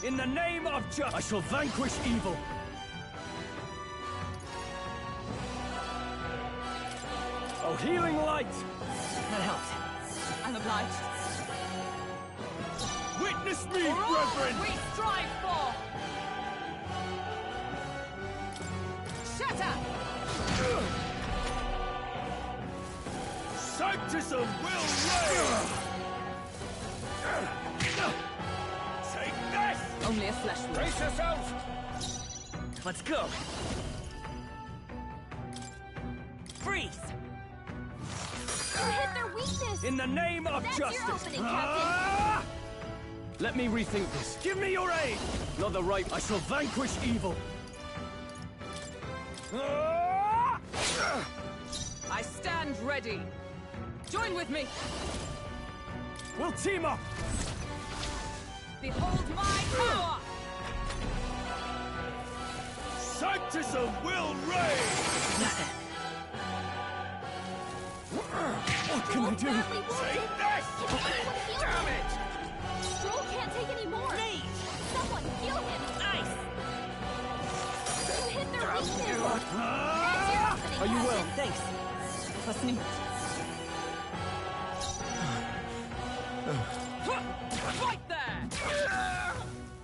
In the name of justice, I shall vanquish evil. Oh, healing light! That helped. I'm obliged. Witness me, For all brethren! we strive for! Shatter! Sanctism will reign! Take this! Only a flesh wound. Brace yourselves! Let's go. Freeze! You hit their weakness! In the name of That's justice! your opening, Captain! Let me rethink this. Give me your aid! Not the right. I shall vanquish evil. I stand ready. Join with me. We'll team up! Behold my power! Sanctism will reign! What can I do? Take this! Damn it! Stroll can't take any more. Please! Someone heal him! Ice! You hit their weakness! Are you well? Thanks. Listening. Right there!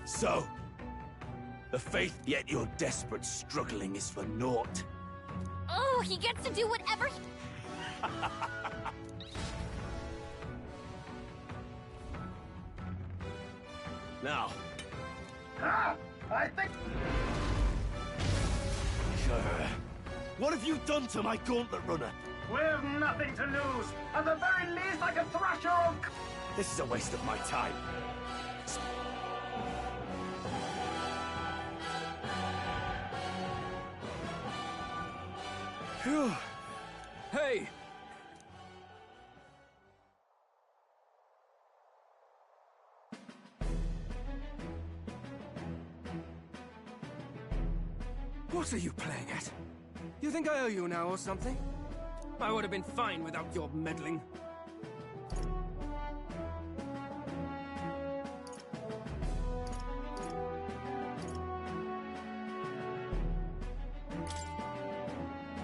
So, the faith, yet your desperate struggling is for naught. Oh, he gets to do whatever he... Now, I think... what have you done to my gauntlet runner? We've nothing to lose. At the very least, I can thrash your own... This is a waste of my time. Phew. Hey! What are you playing at? You think I owe you now or something? I would have been fine without your meddling.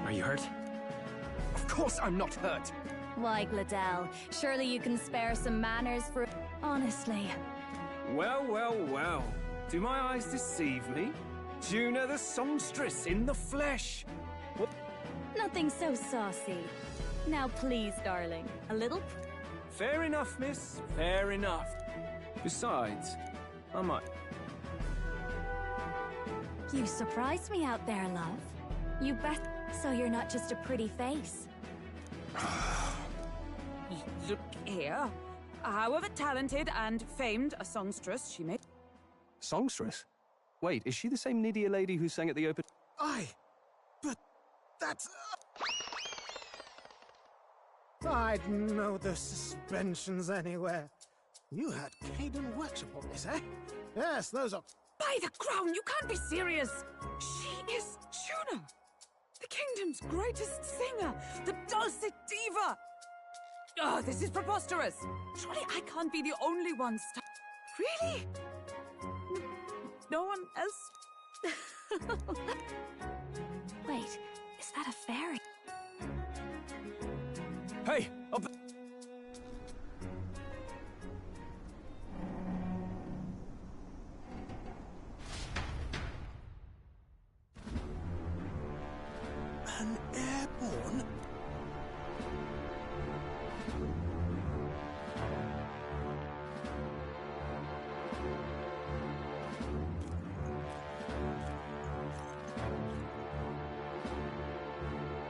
Are you hurt? Of course I'm not hurt. Why, Gladell, surely you can spare some manners for... Honestly. Well, well, well. Do my eyes deceive me? Juna the songstress in the flesh. What? Nothing so saucy. Now please, darling, a little... Fair enough, miss. Fair enough. Besides, I might... You surprised me out there, love. You bet... So you're not just a pretty face. Look here. However talented and famed a songstress she may... Songstress? Wait, is she the same Nydia lady who sang at the open... Aye, but that's... I'd know those suspensions anywhere. You had Caden workshop on this, eh? Yes, those are... By the crown, you can't be serious! She is Juna! The kingdom's greatest singer! The dulcet diva! Oh, this is preposterous! Surely I can't be the only one Really? No one else? Wait, is that a fairy? Hey, up... An airborne?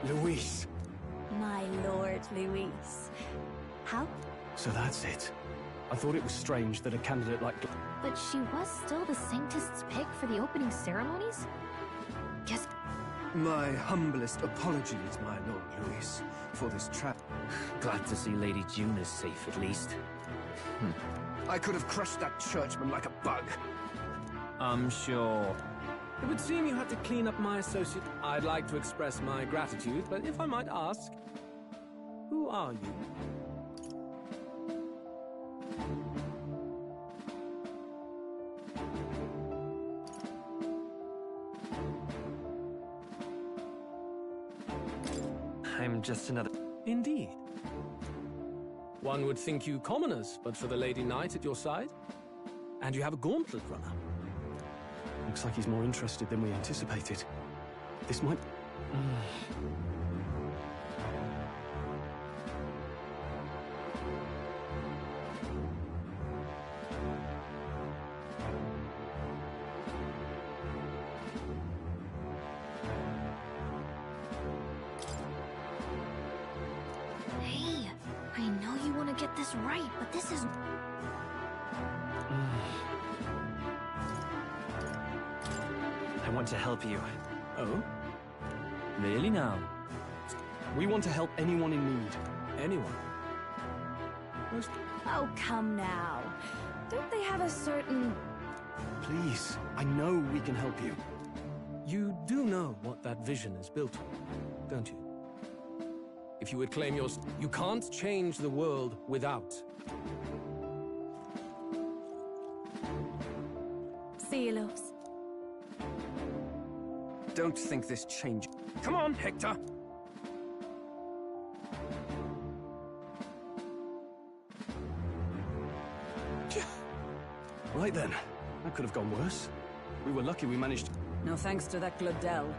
Luis. My lord, Luis. How? So that's it. I thought it was strange that a candidate like... But she was still the Sanctist's pick for the opening ceremonies? Guess... My humblest apologies, my Lord Luis, for this trap. Glad to see Lady Juna's safe, at least. I could have crushed that churchman like a bug. I'm sure. It would seem you had to clean up my associate. I'd like to express my gratitude, but if I might ask, who are you? I'm just another... Indeed. One would think you commoners, but for the Lady Knight at your side. And you have a gauntlet runner. Looks like he's more interested than we anticipated. This might... Hey, I know you want to get this right, but this is... I want to help you. Oh? Really now? We want to help anyone in need. Anyone? Oh, come now. Don't they have a certain... Please, I know we can help you. You do know what that vision is built on, don't you? If you would claim yours, you can't change the world without. See you, loves. Don't think this change. Come on, Hector! Right then. That could have gone worse. We were lucky we managed to... No thanks to that Glodell.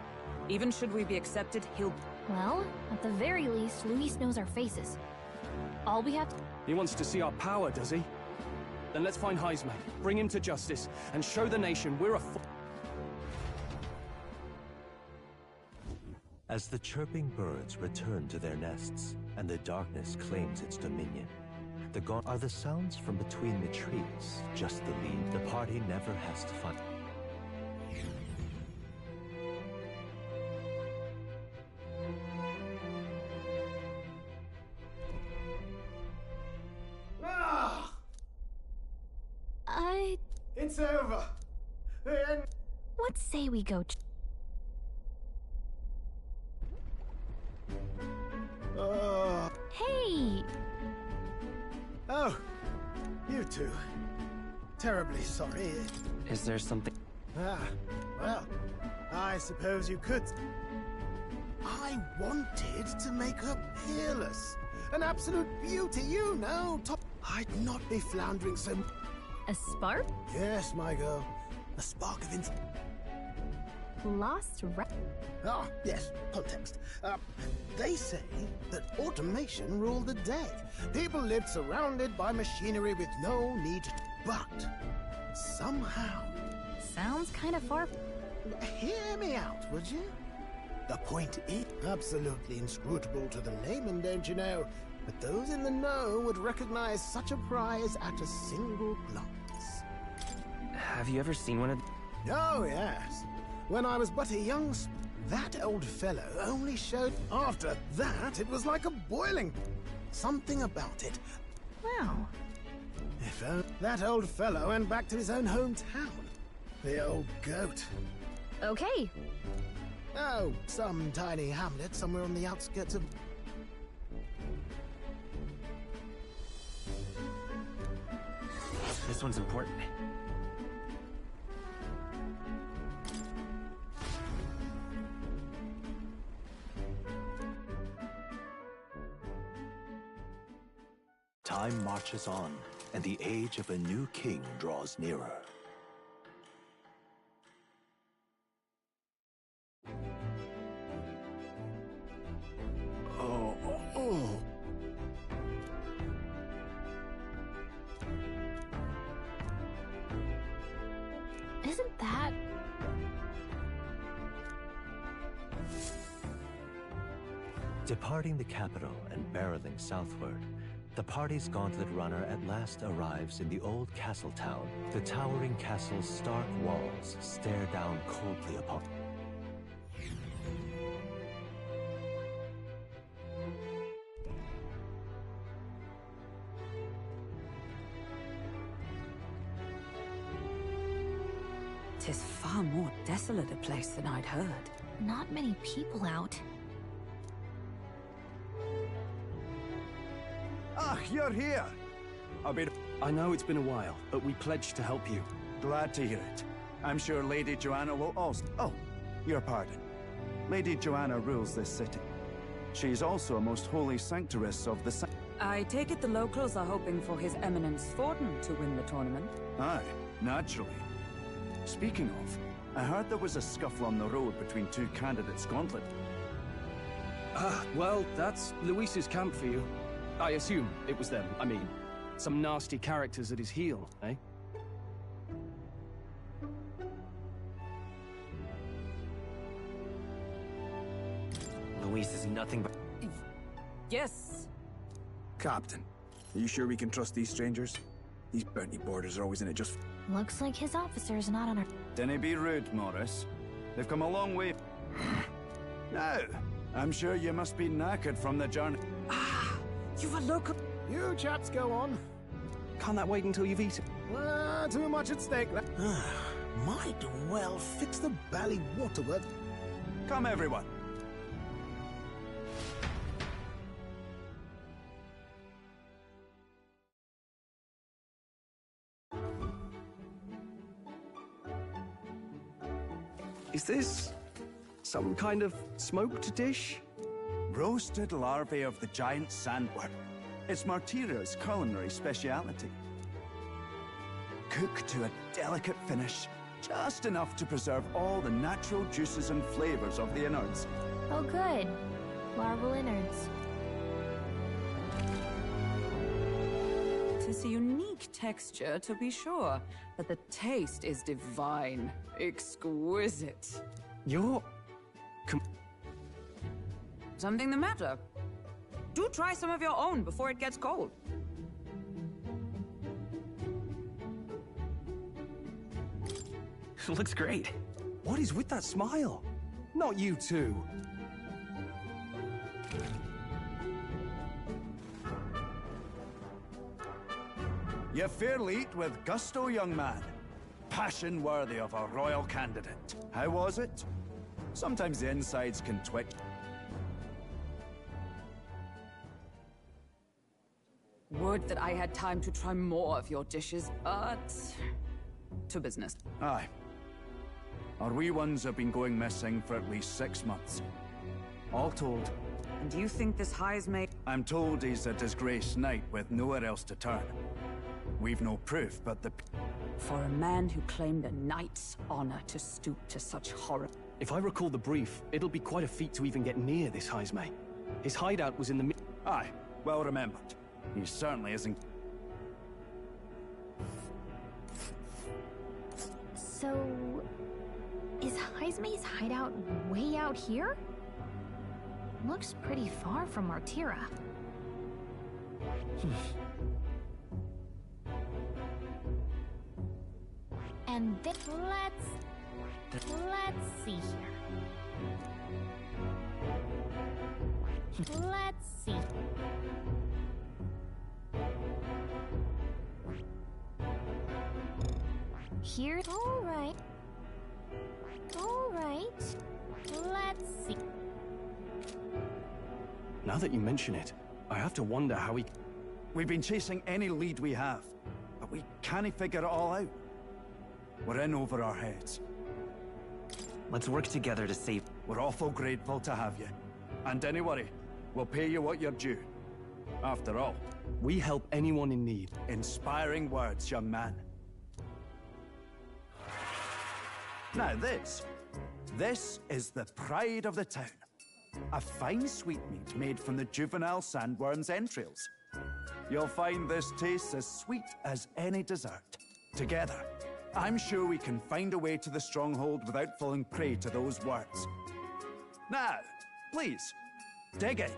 Even should we be accepted, he'll... Well, at the very least, Luis knows our faces. All we have to... He wants to see our power, does he? Then let's find Heisman, bring him to justice, and show the nation we're a... As the chirping birds return to their nests, and the darkness claims its dominion, the gaunt are the sounds from between the trees, just the lead. The party never has to find. Ah! It's over. The end. What say we go... Hey! Oh, you two. Terribly sorry. Is there something... Ah, well, I suppose you could. I wanted to make her peerless. An absolute beauty, you know. I'd not be floundering so... A spark? Yes, my girl. A spark of Lost Ah, yes, context. They say that automation ruled the day. People lived surrounded by machinery with no need to... But somehow... Sounds kind of far... Hear me out, would you? The point is absolutely inscrutable to the layman, don't you know? But those in the know would recognize such a prize at a single glance. Have you ever seen one of... Oh, yes. When I was but a young... That old fellow only showed... After that, it was like a boiling... Something about it. Wow. If that old fellow went back to his own hometown. The old goat. Okay. Oh, some tiny hamlet somewhere on the outskirts of... This one's important. Time marches on, and the age of a new king draws nearer. Isn't that... Departing the capital and barreling southward, the party's gauntlet runner at last arrives in the old castle town. The towering castle's stark walls stare down coldly upon... Tis far more desolate a place than I'd heard. Not many people out. Ah, you're here! I know it's been a while, but we pledged to help you. Glad to hear it. I'm sure Lady Joanna will also... Oh, your pardon. Lady Joanna rules this city. She's also a most holy sanctoress of the... I take it the locals are hoping for His Eminence Thornton to win the tournament? Aye, naturally. Speaking of, I heard there was a scuffle on the road between two candidates' gauntlet. Ah, well, that's Luis's camp for you. I assume it was them. I mean, some nasty characters at his heel, eh? Luis is nothing but... Yes. Captain, are you sure we can trust these strangers? These bounty boarders are always in it just... Looks like his officer's not on our... Dinna be rude, Morris. They've come a long way. Now, I'm sure you must be knackered from the journey. You've a local... You chaps go on. Can't that wait until you've eaten? Too much at stake. Might well fix the bally waterworks. Come, everyone. Is this some kind of smoked dish? Roasted larvae of the giant sandworm. It's Martira's culinary speciality. Cooked to a delicate finish, just enough to preserve all the natural juices and flavors of the innards. Oh good. Larval innards. Tis a unique texture, to be sure, but the taste is divine. Exquisite. You're... Something the matter? Do try some of your own before it gets cold. Looks great. What is with that smile? Not you too. You fairly eat with gusto, young man. Passion worthy of a royal candidate. How was it? Sometimes the insides can twitch. Would that I had time to try more of your dishes, but... to business. Aye. Our wee ones have been going missing for at least 6 months. All told. And do you think this High's made... I'm told he's a disgraced knight with nowhere else to turn. We've no proof, but the... For a man who claimed a knight's honor to stoop to such horror... If I recall the brief, it'll be quite a feat to even get near this Heismay. His hideout was in the... Aye, well remembered. He certainly isn't... So... is Heismay's hideout way out here? Looks pretty far from Martira. And then let's see here. Let's see. Here, all right. Let's see. Now that you mention it, I have to wonder how we... We've been chasing any lead we have, but we can't figure it all out. We're in over our heads. Let's work together to save... We're awful grateful to have you. And don't worry, we'll pay you what you're due. After all, we help anyone in need. Inspiring words, young man. Now this is the pride of the town. A fine sweetmeat made from the juvenile sandworm's entrails. You'll find this tastes as sweet as any dessert. Together, I'm sure we can find a way to the stronghold without falling prey to those words. Now, please, dig in.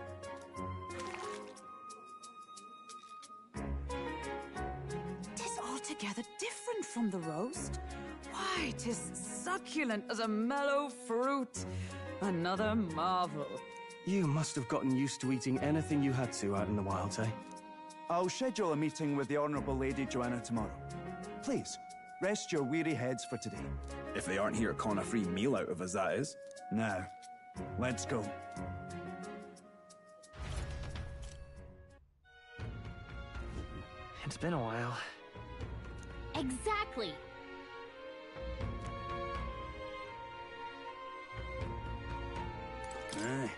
Tis altogether different from the roast. Why, 'tis succulent as a mellow fruit. Another marvel. You must have gotten used to eating anything you had to out in the wilds, eh? I'll schedule a meeting with the Honourable Lady Joanna tomorrow. Please, rest your weary heads for today. If they aren't here, con a free meal out of us, that is. Now, let's go. It's been a while. Exactly. Aye.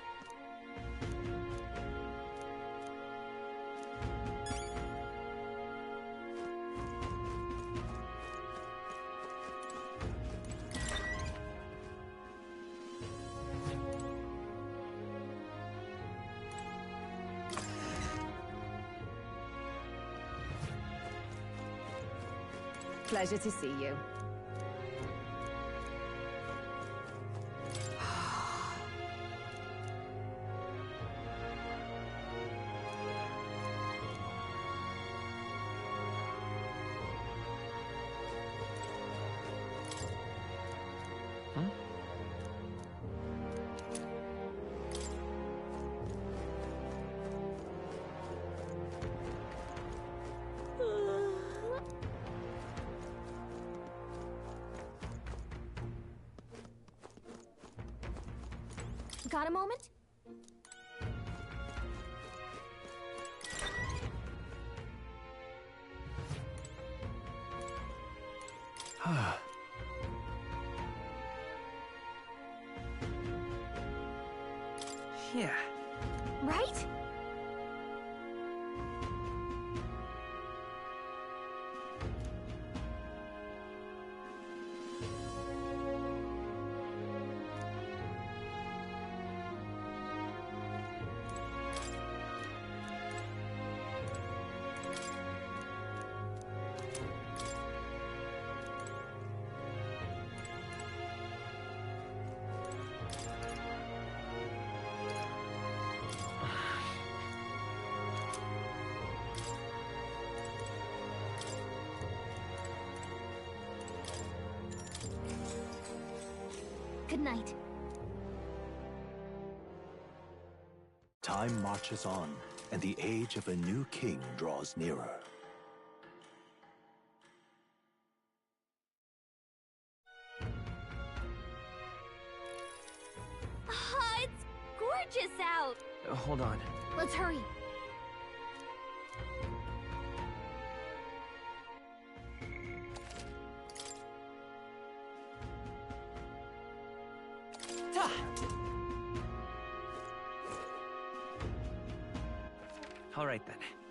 Pleasure to see you. Got a moment? Yeah. Right? Good night. Time marches on, and the age of a new king draws nearer. Ah, it's gorgeous out! Hold on. Let's hurry. All right then.